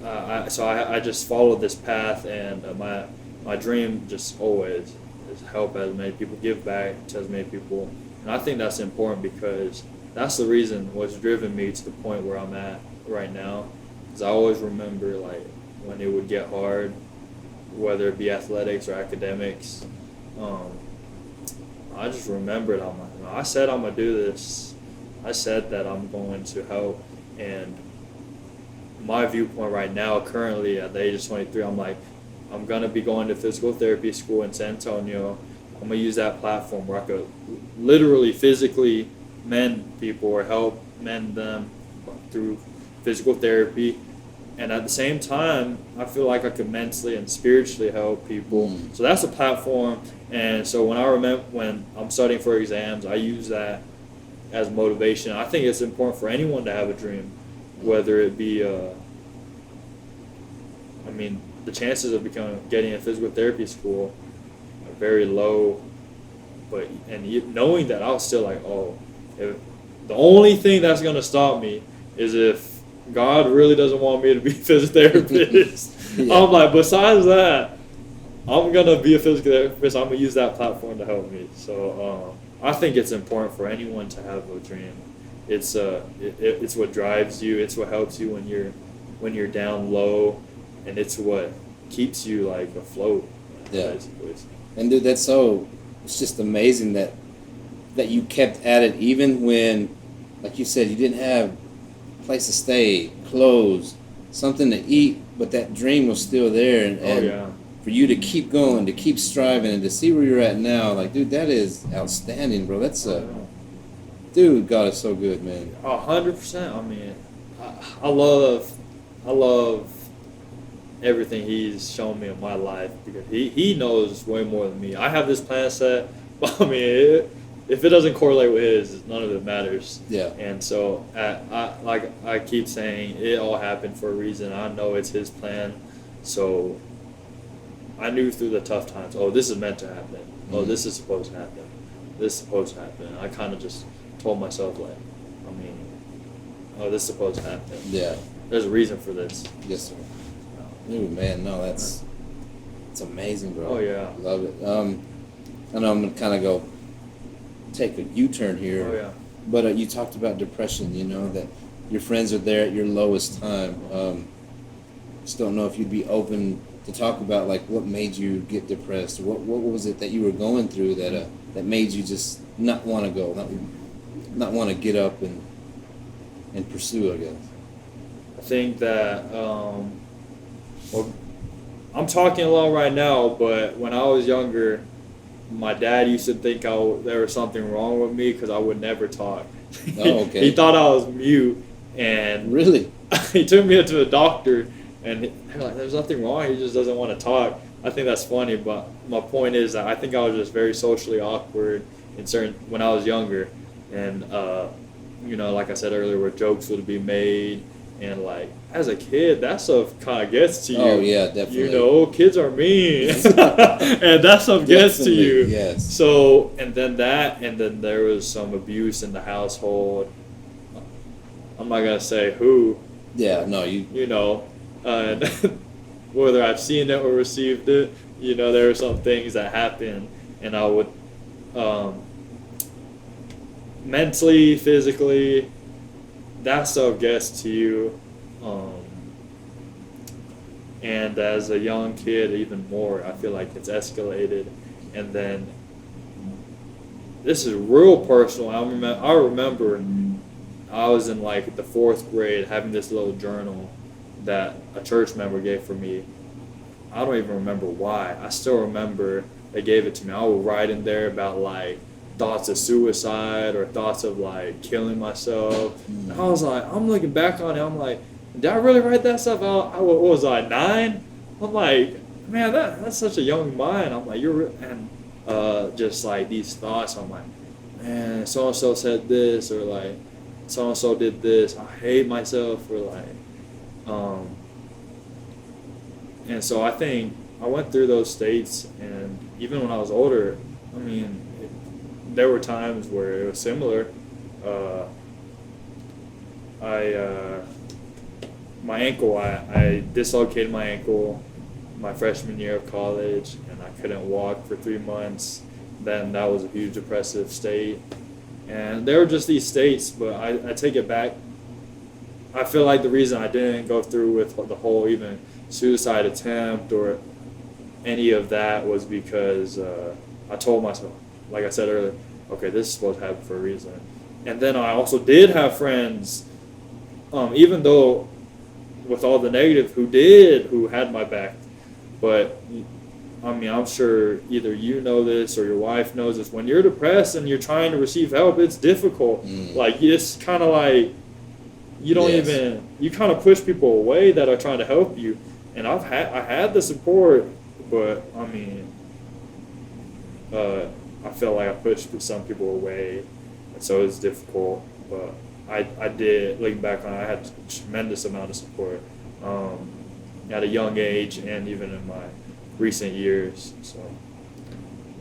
I just followed this path, and my dream just always is help as many people, give back to as many people, and I think that's important because that's the reason what's driven me to the point where I'm at right now. Because I always remember like when it would get hard, whether it be athletics or academics. I just remembered I said I'm gonna do this. I said that I'm going to help, and my viewpoint right now, currently at the age of 23, I'm like, I'm gonna be going to physical therapy school in San Antonio. I'm gonna use that platform where I could literally physically mend people or help mend them through physical therapy. And at the same time, I feel like I could mentally and spiritually help people. So that's a platform. And so when I'm studying for exams, I use that as motivation. I think it's important for anyone to have a dream, whether it be, the chances of getting a physical therapy school are very low. Knowing that, I was still like, the only thing that's going to stop me is if God really doesn't want me to be a physical therapist. Yeah. I'm like, besides that, I'm going to be a physical therapist. I'm going to use that platform to help me. So I think it's important for anyone to have a dream. It's what drives you. It's what helps you when you're down low, and it's what keeps you like afloat. Yeah. Basically. And dude, it's just amazing that you kept at it even when, like you said, you didn't have a place to stay, clothes, something to eat, but that dream was still there. And for you to keep going, to keep striving, and to see where you're at now, like, dude, that is outstanding, bro. Dude, God is so good, man. 100%. I mean, I love everything He's shown me in my life, because He knows way more than me. I have this plan set, but I mean, if it doesn't correlate with His, none of it matters. Yeah. And so, I keep saying, it all happened for a reason. I know it's His plan. So I knew through the tough times, this is meant to happen. Mm-hmm. This is supposed to happen. This is supposed to happen. I kind of just told myself, this is supposed to happen. Yeah. There's a reason for this. Yes, sir. Ooh, man, no, it's amazing, bro. Oh, yeah. Love it. I know I'm going to kind of take a U-turn here. Oh, yeah. But you talked about depression, that your friends are there at your lowest time. Just don't know if you'd be open to talk about, like, what made you get depressed. What was it that you were going through that made you just not want to go, not want to get up and pursue, I guess? I think that, I'm talking a lot right now, but when I was younger, my dad used to think there was something wrong with me because I would never talk. Oh, okay. He thought I was mute, and really, he took me to the doctor, and they're like, "There's nothing wrong. He just doesn't want to talk." I think that's funny, but my point is that I think I was just very socially awkward when I was younger, and like I said earlier, where jokes would be made. And, like, as a kid, that stuff kind of gets to you. Oh, yeah, definitely. Kids are mean. And that stuff gets to you. Yes. So, and then there was some abuse in the household. I'm not going to say who. Yeah, no, whether I've seen it or received it, there were some things that happened. And I would, mentally, physically, that stuff gets to you, and as a young kid, even more. I feel like it's escalated, and then this is real personal. I remember I was in like the 4th grade having this little journal that a church member gave for me. I don't even remember why. I still remember they gave it to me. I would write in there about like thoughts of suicide or thoughts of like killing myself. And I was like, I'm looking back on it, I'm like, did I really write that stuff out? What was I, 9? I'm like, man, that's such a young mind. I'm like, just like these thoughts, I'm like, man, so-and-so said this, or like, so-and-so did this, I hate myself, or like, and so I think I went through those states, and even when I was older, I mean, there were times where it was similar. My ankle, I dislocated my ankle my freshman year of college, and I couldn't walk for 3 months. Then that was a huge depressive state. And there were just these states, but I take it back. I feel like the reason I didn't go through with the whole even suicide attempt or any of that was because I told myself, like I said earlier, okay, this is supposed to happen for a reason. And then I also did have friends, even though with all the negative, who had my back. But I mean, I'm sure either you know this or your wife knows this. When you're depressed and you're trying to receive help, it's difficult. Like, it's kind of like you don't even, you kind of push people away that are trying to help you. And I had the support, but I mean, I felt like I pushed some people away, and so it's difficult. But I did, looking back on it, I had a tremendous amount of support at a young age and even in my recent years. So,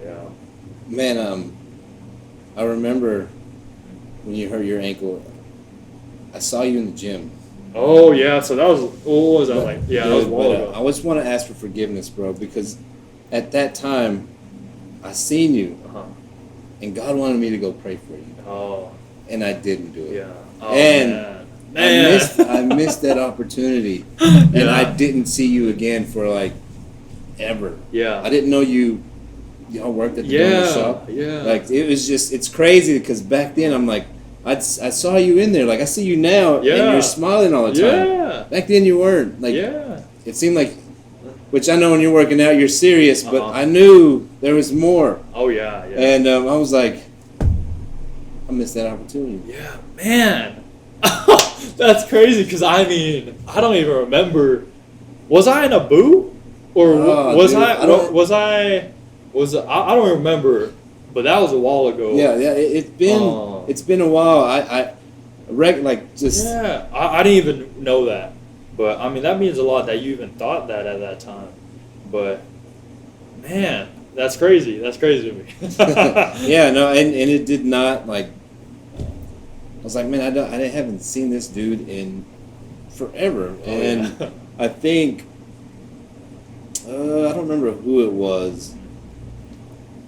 yeah. Man, I remember when you hurt your ankle, I saw you in the gym. Oh, yeah, so that was, what was that like? Yeah, that was a while ago. I just want to ask for forgiveness, bro, because at that time, I seen you, and God wanted me to go pray for you. Oh. And I didn't do it. Yeah. Oh, and man. I missed that opportunity, and I didn't see you again for like ever. Yeah. I didn't know y'all worked at the donut shop. Yeah. Like, it was just, it's crazy because back then I'm like, I saw you in there. Like, I see you now, and you're smiling all the time. Yeah. Back then you weren't. Like, it seemed like, which I know when you're working out you're serious, but I knew there was more. Oh, yeah. And I was like, I missed that opportunity. Yeah, man. That's crazy because, I mean, I don't even remember. Was I in a boot? Or was dude, I don't remember, but that was a while ago. Yeah, it's been a while. I didn't even know that, but I mean that means a lot that you even thought that at that time. But man, that's crazy. That's crazy to me. Yeah, no, and it did not, like, I was like, man, I haven't seen this dude in forever, and I think. I don't remember who it was.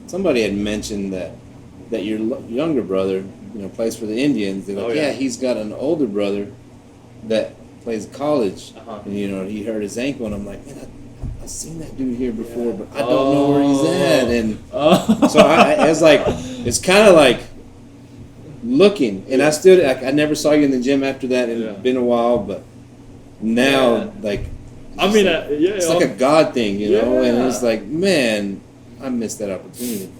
Somebody had mentioned that your younger brother, plays for the Indians. They're like, he's got an older brother that plays college, and he hurt his ankle. And I'm like, man, I've seen that dude here before, but I don't know where he's at. And so I was like, it's kind of like looking. And I never saw you in the gym after that. And it's been a while, but now like. It's like a God thing, and it's like, man, I missed that opportunity,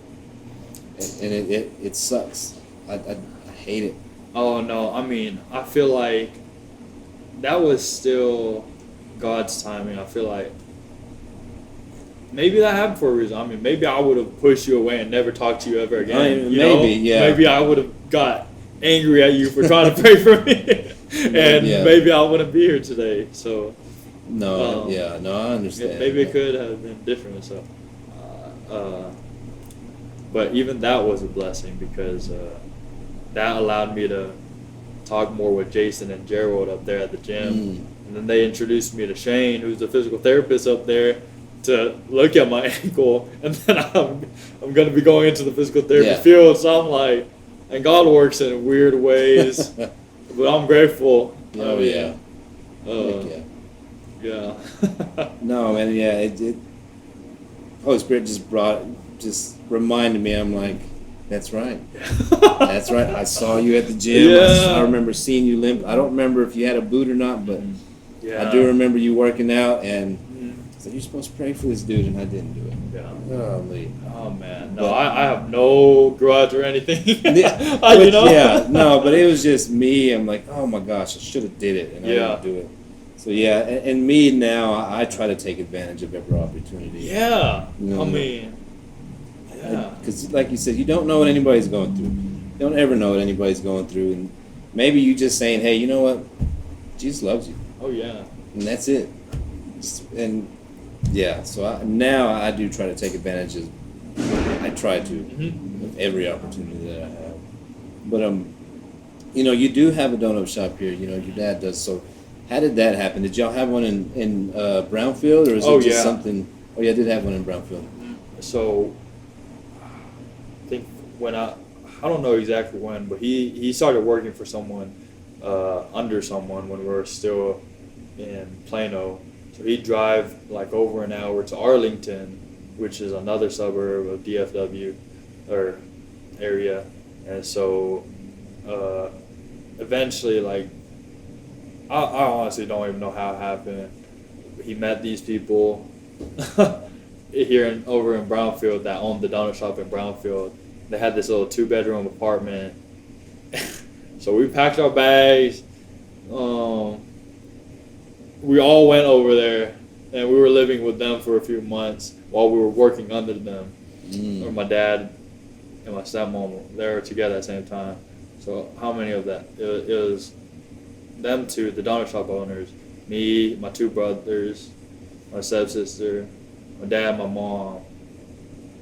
and it sucks. I hate it. Oh no, I mean, I feel like that was still God's timing. I feel like maybe that happened for a reason. I mean, maybe I would have pushed you away and never talked to you ever again. Maybe I would have got angry at you for trying to pray for me, and maybe I wouldn't be here today. So. No, I understand. Maybe it could have been different. So, but even that was a blessing because that allowed me to talk more with Jason and Gerald up there at the gym, and then they introduced me to Shane, who's the physical therapist up there, to look at my ankle, and then I'm going to be going into the physical therapy field. So I'm like, and God works in weird ways, but I'm grateful. Yeah. No, man. Yeah. It Holy Spirit just reminded me. I'm like, that's right. That's right. I saw you at the gym. I remember seeing you limp. I don't remember if you had a boot or not, but I do remember you working out. And I said, you're supposed to pray for this dude, and I didn't do it. Oh man. No, I have no grudge or anything. But it was just me. I'm like, oh my gosh, I should have did it, and I didn't do it. So and me now, I try to take advantage of every opportunity. Yeah, I mean, because like you said, you don't know what anybody's going through. You don't ever know what anybody's going through, and maybe you just saying, hey, you know what, Jesus loves you. Oh yeah, and that's it. So now I do try to take advantage of. I try to of every opportunity that I have. But you do have a donut shop here. Your dad does so. How did that happen? Did y'all have one in Brownfield, or is it just something? Oh, yeah, I did have one in Brownfield. So, I think when I don't know exactly when, but he started working for someone, under someone when we were still in Plano, So he'd drive like over an hour to Arlington, which is another suburb of DFW or area. And so eventually, like, I honestly don't even know how it happened. He met these people over in Brownfield that owned the donut shop in Brownfield. They had this little 2-bedroom apartment. So we packed our bags. We all went over there, and we were living with them for a few months while we were working under them. Or my dad and my stepmom, they were together at the same time. So how many of that? It was them two, the donut shop owners, me, my 2 brothers, my stepsister, my dad, my mom.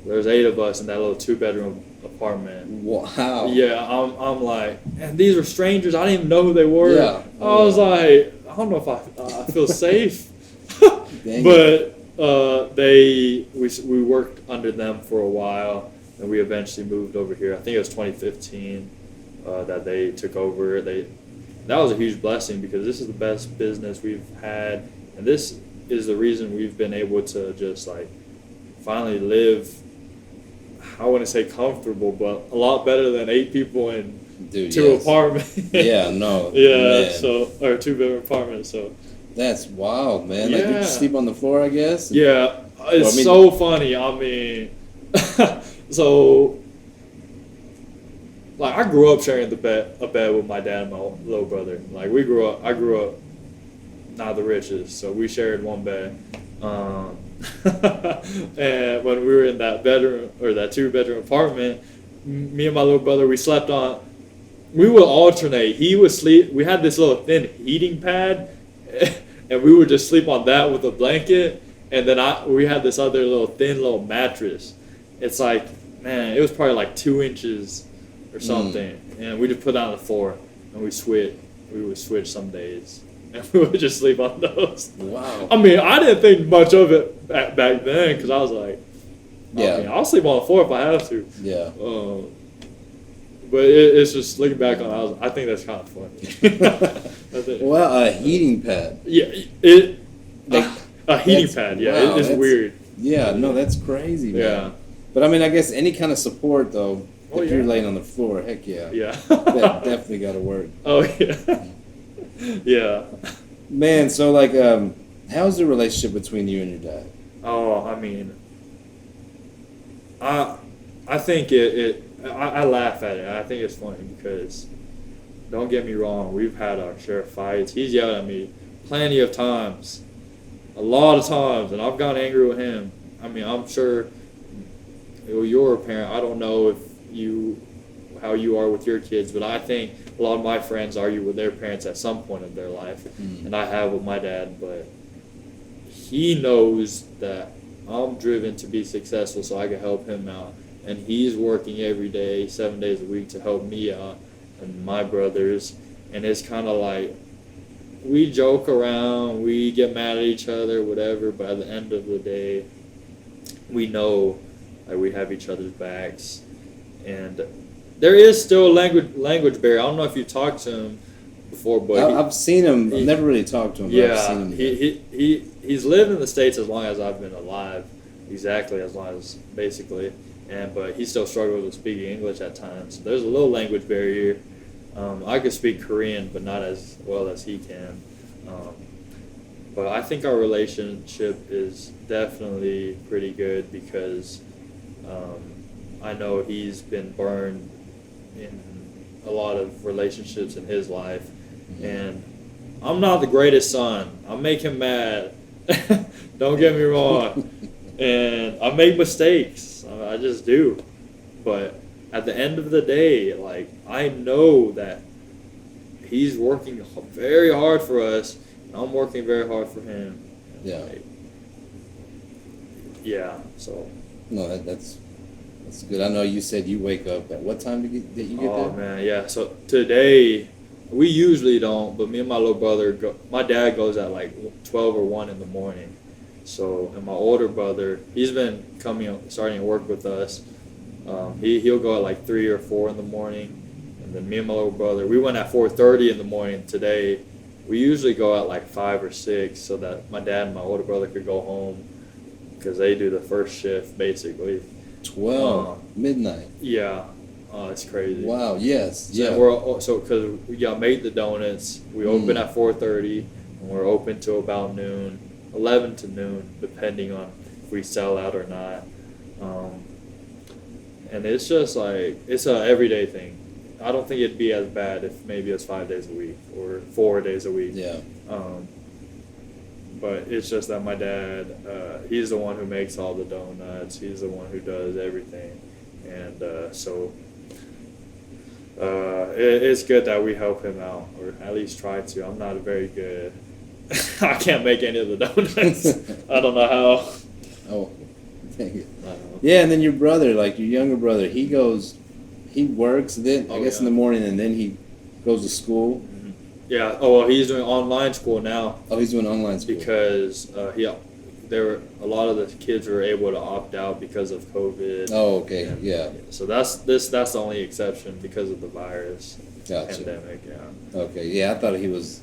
There's 8 of us in that little 2-bedroom apartment. Wow. Yeah, I'm like, and these were strangers. I didn't even know who they were. Yeah. I was like, I don't know if I feel safe. Dang But we worked under them for a while, and we eventually moved over here. I think it was 2015 that they took over. That was a huge blessing because this is the best business we've had, and this is the reason we've been able to just like finally live. I wouldn't say comfortable, but a lot better than 8 people in 2 apartments. Yeah, no. Yeah, Man. so or 2-bedroom apartments. So That's wild, man. Like you Yeah. just sleep on the floor, I guess. yeah, it's I mean- so funny. I mean, so like I grew up sharing a bed with my dad and my little brother. Like I grew up not the richest, so we shared one bed. And when we were in that bedroom or that 2-bedroom apartment, me and my little brother, we slept on. We would alternate. He would sleep. We had this little thin heating pad, and we would just sleep on that with a blanket. And then we had this other thin little mattress. It's like, man, it was probably like 2 inches or something, and we just put it on the floor and we would switch some days. And we would just sleep on those. Wow. I mean, I didn't think much of it back then because I was like, I'll sleep on the floor if I have to. Yeah. But it's just looking back on it, I think that's kind of funny. Well, a heating pad. Yeah, a heating pad. Yeah, wow, it's weird. Yeah, no, that's crazy, man. Yeah. But I mean, I guess any kind of support though, Oh, if yeah. you're laying on the floor, heck yeah. Yeah. That definitely got to work. Oh yeah. Yeah. Man, so like, how's the relationship between you and your dad? Oh, I mean, I think I laugh at it. I think it's funny because, don't get me wrong, we've had our share of fights. He's yelled at me plenty of times, a lot of times, and I've gotten angry with him. I mean, I'm sure you're a parent. I don't know how you are with your kids, but I think a lot of my friends argue with their parents at some point of their life, and I have with my dad, but he knows that I'm driven to be successful so I can help him out, and he's working every day, 7 days a week to help me out and my brothers, and it's kind of like we joke around, we get mad at each other, whatever, but at the end of the day, we know like we have each other's backs, and there is still a language barrier. I don't know if you talked to him before, but I've seen him. I've never really talked to him. But I've seen him. He's lived in the States as long as I've been alive, exactly as long as basically, but he still struggles with speaking English at times. There's a little language barrier. I could speak Korean, but not as well as he can. But I think our relationship is definitely pretty good because I know he's been burned in a lot of relationships in his life, and I'm not the greatest son. I make him mad. Don't get me wrong. And I make mistakes. I just do. But at the end of the day, like, I know that he's working very hard for us, and I'm working very hard for him. Yeah. Like, yeah, so. No, that's good. I know you said you wake up at what time did you get there? Oh, man, yeah. So today, we usually don't, but me and my little brother, my dad goes at like 12 or 1 in the morning. So, and my older brother, he's been starting to work with us. He'll go at like 3 or 4 in the morning. And then me and my little brother, we went at 4:30 in the morning today. we usually go at like 5 or 6 so that my dad and my older brother could go home because they do the first shift basically. 12 midnight. Yeah, it's crazy. Wow. Yes. So Yeah. because we got made the donuts, we open at 4:30 and we're open till about noon, 11 to noon, depending on if we sell out or not. And it's just like it's a everyday thing. I don't think it'd be as bad if maybe it's 5 days a week or 4 days a week. Yeah. But it's just that my dad, he's the one who makes all the donuts. He's the one who does everything, and it's good that we help him out, or at least try to. I'm not very good. I can't make any of the donuts. I don't know how. Oh, dang it. Yeah, and then your brother, like your younger brother, he works then, I guess in the morning, and then he goes to school. Yeah. Oh, well, he's doing online school now. Oh, he's doing online school. Because a lot of the kids were able to opt out because of COVID. Oh, okay. And, yeah. So that's the only exception because of the virus pandemic. Yeah. Okay. Yeah, I thought he was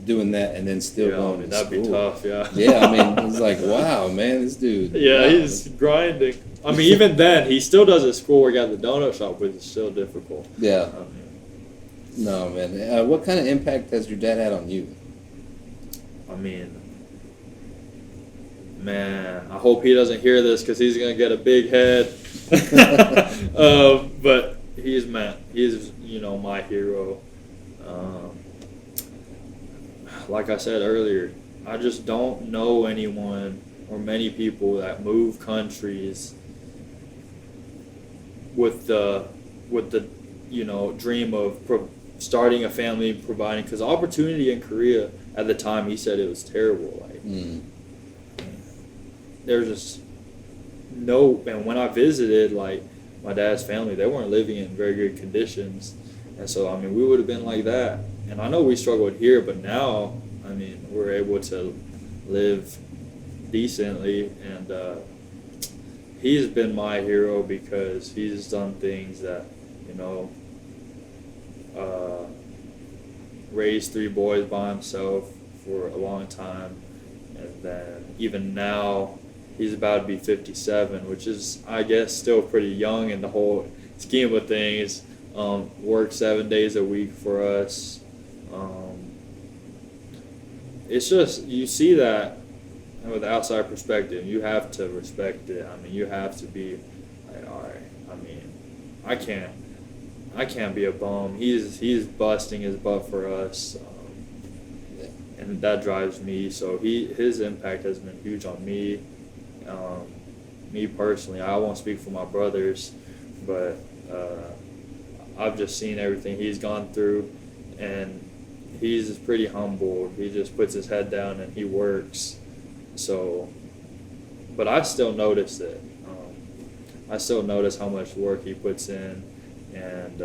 doing that and then still going to that'd school. be tough. Yeah. Yeah, I mean, it's like, wow, man, this dude. Yeah, wow. he's grinding. I mean, even then, he still does his schoolwork at the donut shop, which is still difficult. Yeah. No, man. What kind of impact has your dad had on you? I mean, man, I hope he doesn't hear this because he's gonna get a big head. But he's my hero. Like I said earlier, I just don't know anyone or many people that move countries with the dream of starting a family, providing, because opportunity in Korea at the time, he said it was terrible. Like there's just no. And when I visited, like my dad's family, they weren't living in very good conditions, and so I mean we would have been like that. And I know we struggled here, but now I mean we're able to live decently, and he's been my hero because he's done things that raised 3 boys by himself for a long time, and then even now he's about to be 57, which is I guess still pretty young in the whole scheme of things. Works 7 days a week for us. It's just you see that with the outside perspective, you have to respect it. I mean, you have to be like, all right. I mean, I can't be a bum. He's busting his butt for us, and that drives me. So his impact has been huge on me. Me personally, I won't speak for my brothers, but I've just seen everything he's gone through, and he's pretty humble. He just puts his head down and he works. So, but I still notice it. I still notice how much work he puts in, and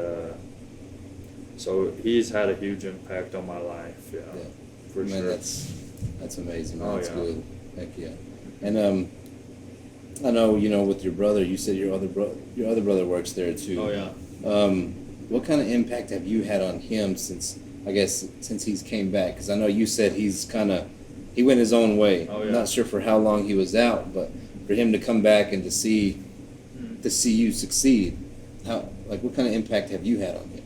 so he's had a huge impact on my life. Yeah. For Man, sure. that's amazing. Man. Oh, That's yeah. good. Heck yeah. And I know with your brother. You said your other brother works there too. Oh yeah. What kind of impact have you had on him since he's came back? Because I know you said he went his own way. Oh, yeah. I'm not sure for how long he was out, but for him to come back and to see you succeed, what kind of impact have you had on him?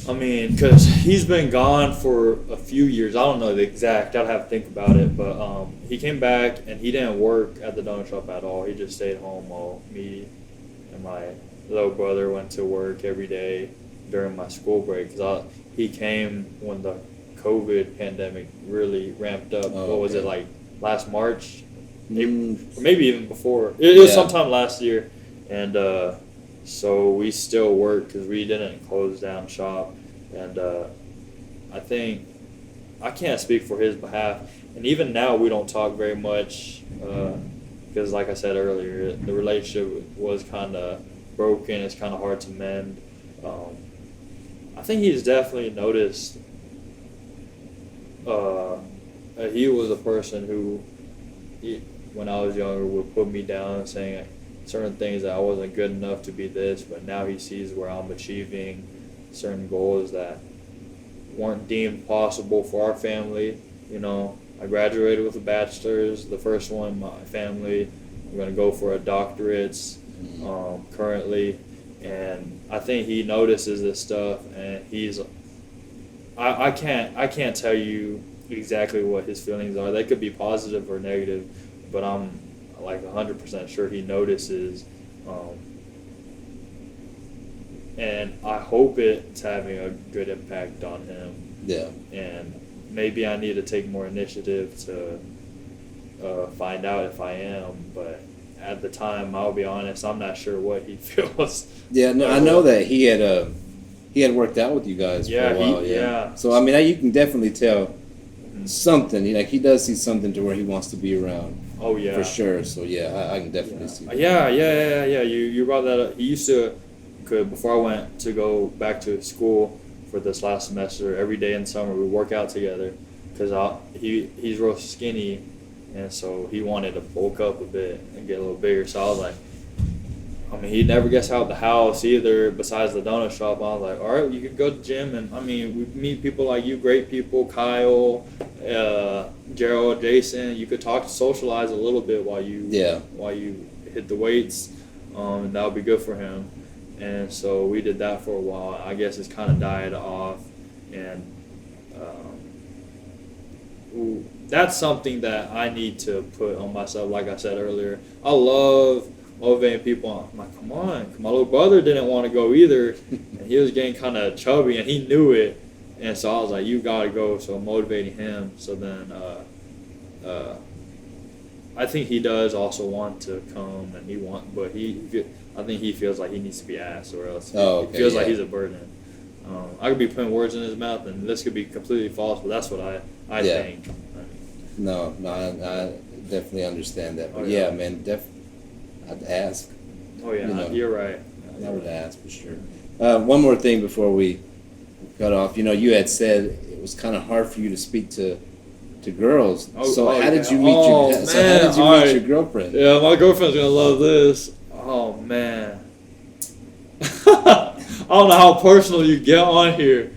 I mean, because he's been gone for a few years. I don't know the exact. I'd have to think about it. But he came back, and he didn't work at the donut shop at all. He just stayed home while me and my little brother went to work every day during my school break. Because he came when the COVID pandemic really ramped up. Oh, what was okay. it, like last March? April, or maybe even before. It was sometime last year. And so we still work because we didn't close down shop. And I think I can't speak for his behalf. And even now we don't talk very much because, like I said earlier, the relationship was kind of broken. It's kind of hard to mend. I think he's definitely noticed that he was a person who, when I was younger, would put me down saying certain things that I wasn't good enough to be this, but now he sees where I'm achieving certain goals that weren't deemed possible for our family. You know, I graduated with a bachelor's, the first one in my family. I'm going to go for a doctorate currently. And I think he notices this stuff, and I can't tell you exactly what his feelings are. They could be positive or negative, but I'm like 100% sure he notices. And I hope it's having a good impact on him. Yeah. And maybe I need to take more initiative to find out if I am, but at the time, I'll be honest, I'm not sure what he feels. Yeah, no, I know that he had worked out with you guys for a while. Yeah. So I mean, you can definitely tell something. Like he does see something to where he wants to be around. Oh yeah, for sure. So yeah, I can definitely see that. Yeah. You brought that up. He used to, before I went to go back to school for this last semester, every day in summer we work out together because he's real skinny. And so he wanted to bulk up a bit and get a little bigger. So I was like, I mean, he never gets out of the house either besides the donut shop. I was like, all right, you can go to the gym. And I mean, we meet people like you, great people, Kyle, Gerald, Jason. You could talk, socialize a little bit while you hit the weights. And that would be good for him. And so we did that for a while. I guess it's kind of died off. And that's something that I need to put on myself. Like I said earlier, I love motivating people. I'm like, come on. My little brother didn't want to go either, and he was getting kind of chubby, and he knew it. And so I was like, you got to go. So I'm motivating him. So then I think he does also want to come, and but I think he feels like he needs to be asked, or else he feels like he's a burden. I could be putting words in his mouth, and this could be completely false, but that's what I think. No, I definitely understand that. But man, I'd ask. Oh yeah, you're right. I would ask for sure. One more thing before we cut off. You had said it was kind of hard for you to speak to girls. How did you meet your girlfriend? Yeah, my girlfriend's gonna love this. Oh man. I don't know how personal you get on here.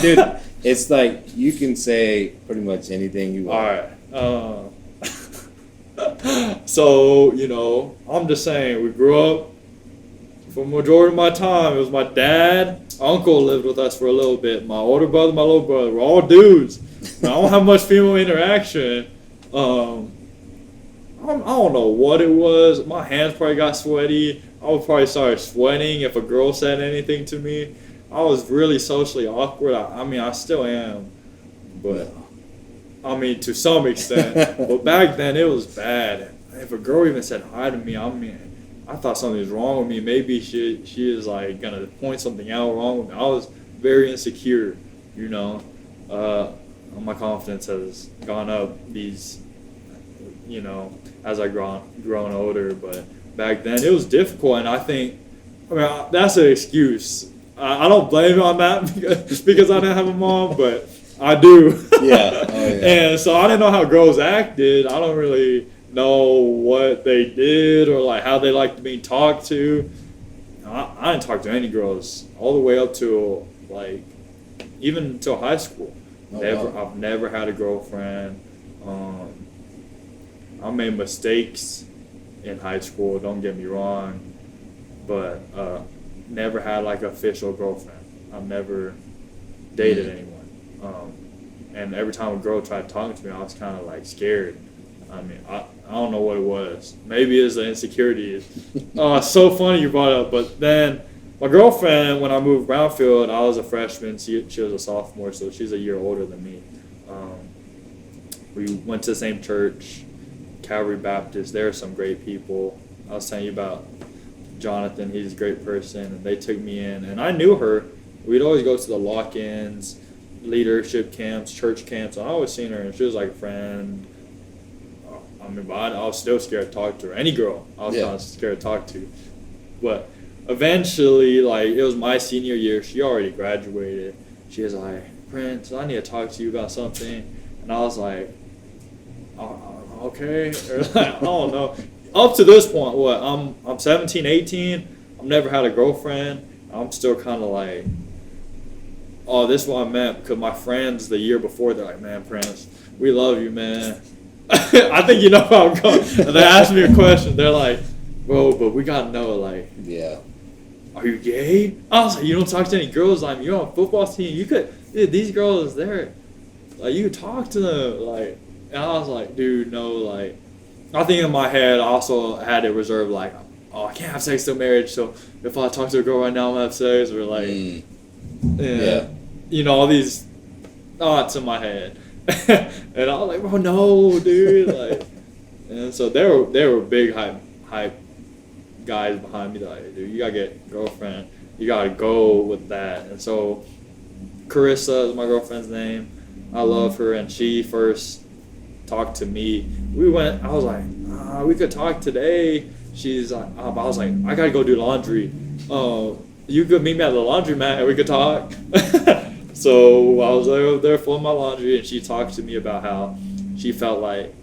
Dude, it's like you can say pretty much anything you want. All right. So, I'm just saying, we grew up, for the majority of my time, it was my dad, uncle lived with us for a little bit, my older brother, my little brother, we're all dudes. I don't have much female interaction. I don't know what it was. My hands probably got sweaty. I would probably start sweating if a girl said anything to me. I was really socially awkward. I mean, I still am, but I mean, to some extent. But back then, it was bad. If a girl even said hi to me, I thought something was wrong with me. Maybe she is like gonna point something out wrong with me. I was very insecure, My confidence has gone up as I grown older, but back then it was difficult, and that's an excuse. I don't blame it on that because I didn't have a mom, but I do. Yeah. And so I didn't know how girls acted. I don't really know what they did or like how they liked being talked to. I didn't talk to any girls all the way up to even until high school. I've never had a girlfriend. I made mistakes in high school, don't get me wrong, but never had like an official girlfriend. I've never dated anyone. And every time a girl tried talking to me, I was kind of like scared. I mean, I don't know what it was. Maybe it's the insecurity. It's so funny you brought it up. But then my girlfriend, when I moved Brownfield, I was a freshman. She was a sophomore, so she's a year older than me. We went to the same church, Calvary Baptist. There are some great people. I was telling you about Jonathan. He's a great person, and they took me in. And I knew her. We'd always go to the lock-ins, leadership camps, church camps. I always seen her, and she was like a friend. But I was still scared to talk to her. Any girl, I was kind of scared to talk to. But eventually, it was my senior year. She already graduated. She was like, Prince, I need to talk to you about something. And I was like, okay. Or I don't know. Up to this point, I'm 17, 18. I've never had a girlfriend. I'm still kind of oh, this is what I meant, because my friends the year before, they're like, man, Prince, we love you, man. I think you know how I'm going. And they asked me a question. They're like, bro, but we got to know, like, Yeah. are you gay? I was like, you don't talk to any girls. Like, you're on a football team. You could, dude, these girls, they're, like, you could talk to them. Like, and I was like, dude, no, like, I think in my head, I also had it reserved, like, oh, I can't have sex till marriage. So if I talk to a girl right now, I'm going to have sex. Or, like, Yeah. you know, all these thoughts in my head. And I was like, bro, no, dude. Like, and so they were big hype guys behind me. They're like, dude, you gotta get a girlfriend. You gotta go with that. And so Carissa is my girlfriend's name. I love her, and she first talked to me. I was like, we could talk today. She's like, I was like, I gotta go do laundry. You could meet me at the laundromat and we could talk. So I was over there folding my laundry, and she talked to me about how she felt like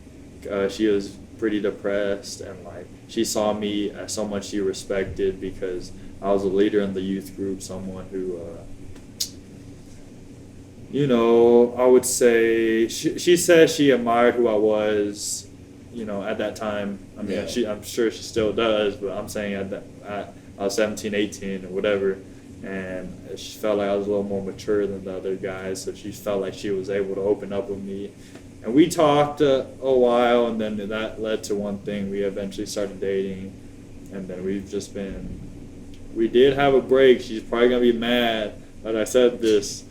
she was pretty depressed, and like she saw me as someone she respected because I was a leader in the youth group, someone who, you know, I would say she said she admired who I was, you know, at that time. I mean, I'm sure she still does, but I'm saying I was 17, 18, or whatever. And she felt like I was a little more mature than the other guys, so she felt like she was able to open up with me. And we talked a while, and then that led to one thing. We eventually started dating, and then we've just been... We did have a break. She's probably going to be mad that I said this,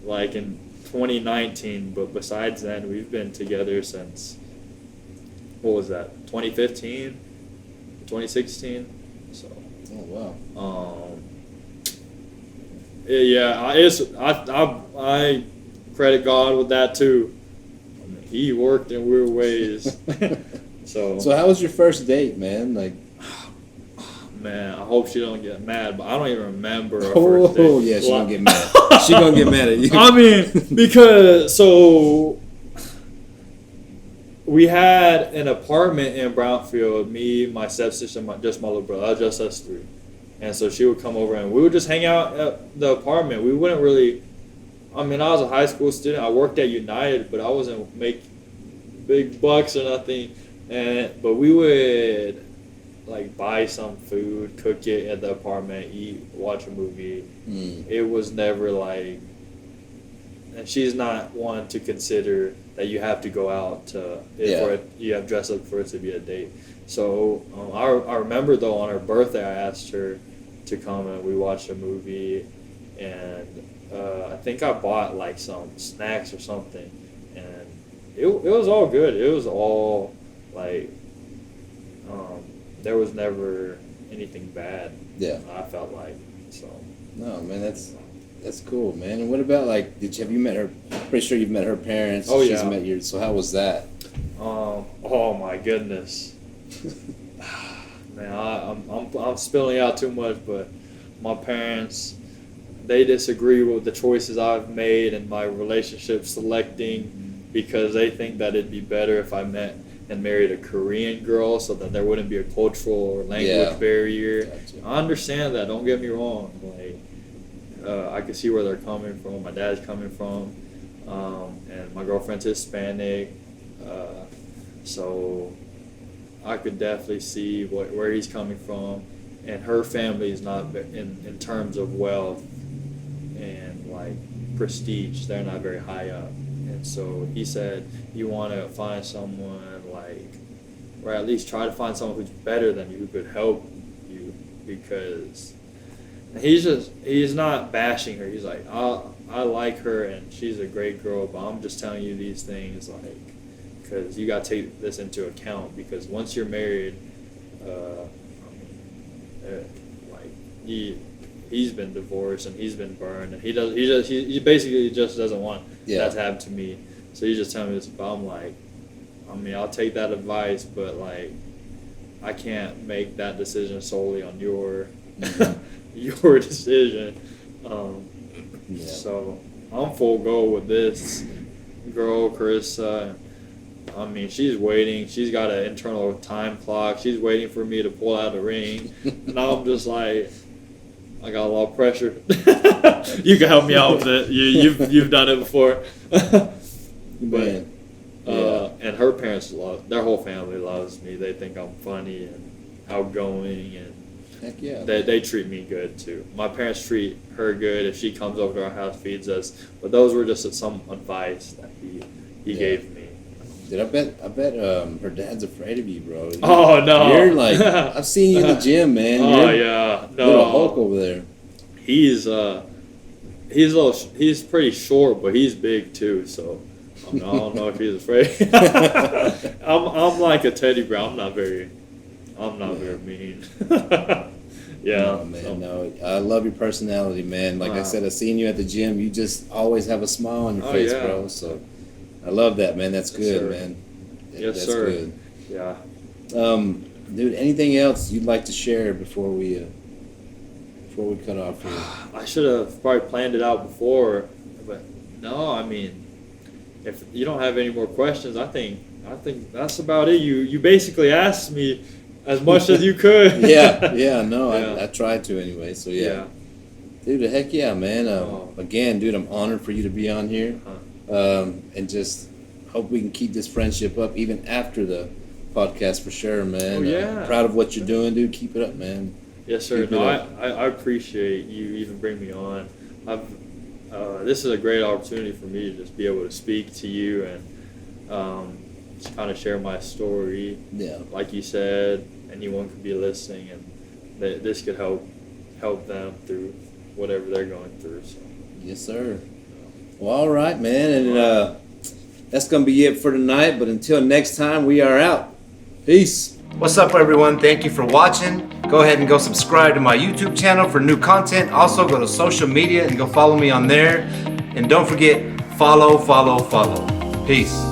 like in 2019, but besides then, we've been together since, what was that, 2015? 2016? So... Oh, wow. Yeah, I credit God with that too. I mean, he worked in weird ways. So how was your first date, man? Like, man, I hope she don't get mad, but I don't even remember her oh first date. yeah, she gonna get mad. She gonna get mad at you. I mean, because so we had an apartment in Brownfield. Me, my stepsister, just my little brother. Just us three. And so she would come over and we would just hang out at the apartment. We wouldn't really, I mean, I was a high school student. I worked at United, but I wasn't making big bucks or nothing. But we would like buy some food, cook it at the apartment, eat, watch a movie. It was never like, and she's not one to consider that you have to go out you have dress up for it to be a date. So I remember though on her birthday I asked her to come and we watched a movie, and I think I bought like some snacks or something, and it was all good. It was all like there was never anything bad. Yeah, I felt like so. No, man, that's cool, man. And what about like, have you met her? Pretty sure you've met her parents. Oh, She's yeah. met yours. So how was that? Oh my goodness. Man, I'm spilling out too much, but my parents, they disagree with the choices I've made in my relationship selecting because they think that it'd be better if I met and married a Korean girl so that there wouldn't be a cultural or language barrier. Gotcha. I understand that. Don't get me wrong. Like, I can see where they're coming from. My dad's coming from, and my girlfriend's Hispanic, so I could definitely see where he's coming from. And her family is not in terms of wealth and like prestige. They're not very high up. And so he said, you want to find someone like, or at least try to find someone who's better than you, who could help you, because he's not bashing her. He's like, I like her and she's a great girl, but I'm just telling you these things like, because you got to take this into account, because once you're married, he's been divorced and he's been burned, and he basically just doesn't want that to happen to me. So he's just telling me this, but I'm like, I mean, I'll take that advice, but like, I can't make that decision solely on your your decision. So I'm full go with this girl, Carissa. I mean, she's waiting. She's got an internal time clock. She's waiting for me to pull out a ring. And I'm just like, I got a lot of pressure. You can help me out with it. You've done it before. But and her parents their whole family loves me. They think I'm funny and outgoing, and Heck yeah. they treat me good too. My parents treat her good if she comes over to our house, feeds us. But those were just some advice that he gave me. Dude, I bet her dad's afraid of you, bro. Oh no! You're like, I've seen you in the gym, man. Oh You're yeah, no. little Hulk over there. He's pretty short, but he's big too. So I don't know if he's afraid. I'm like a teddy bear. I'm not very mean. Yeah. Oh, man, no. I love your personality, man. Like I said, I've seen you at the gym. You just always have a smile on your face, bro. So I love that, man. That's good, sir. man. Yes, That's sir. good. Yeah. Dude, anything else you'd like to share before we cut off here? I should have probably planned it out before, but no. I mean, if you don't have any more questions, I think that's about it. You basically asked me as much as you could. I tried to anyway. So yeah. Dude, heck yeah, man. Again, dude, I'm honored for you to be on here, and just hope we can keep this friendship up even after the podcast for sure, man. Oh yeah. Proud of what you're doing, dude. Keep it up, man. Yes, sir. Keep No, it up. I appreciate you even bring me on. This is a great opportunity for me to just be able to speak to you and just kind of share my story. Yeah. Like you said, anyone could be listening, and this could help them through whatever they're going through. So. Yes, sir. Well, all right, man, and that's gonna be it for tonight. But until next time, we are out. Peace. What's up, everyone? Thank you for watching. Go ahead and go subscribe to my YouTube channel for new content. Also, go to social media and go follow me on there. And don't forget, follow. Peace.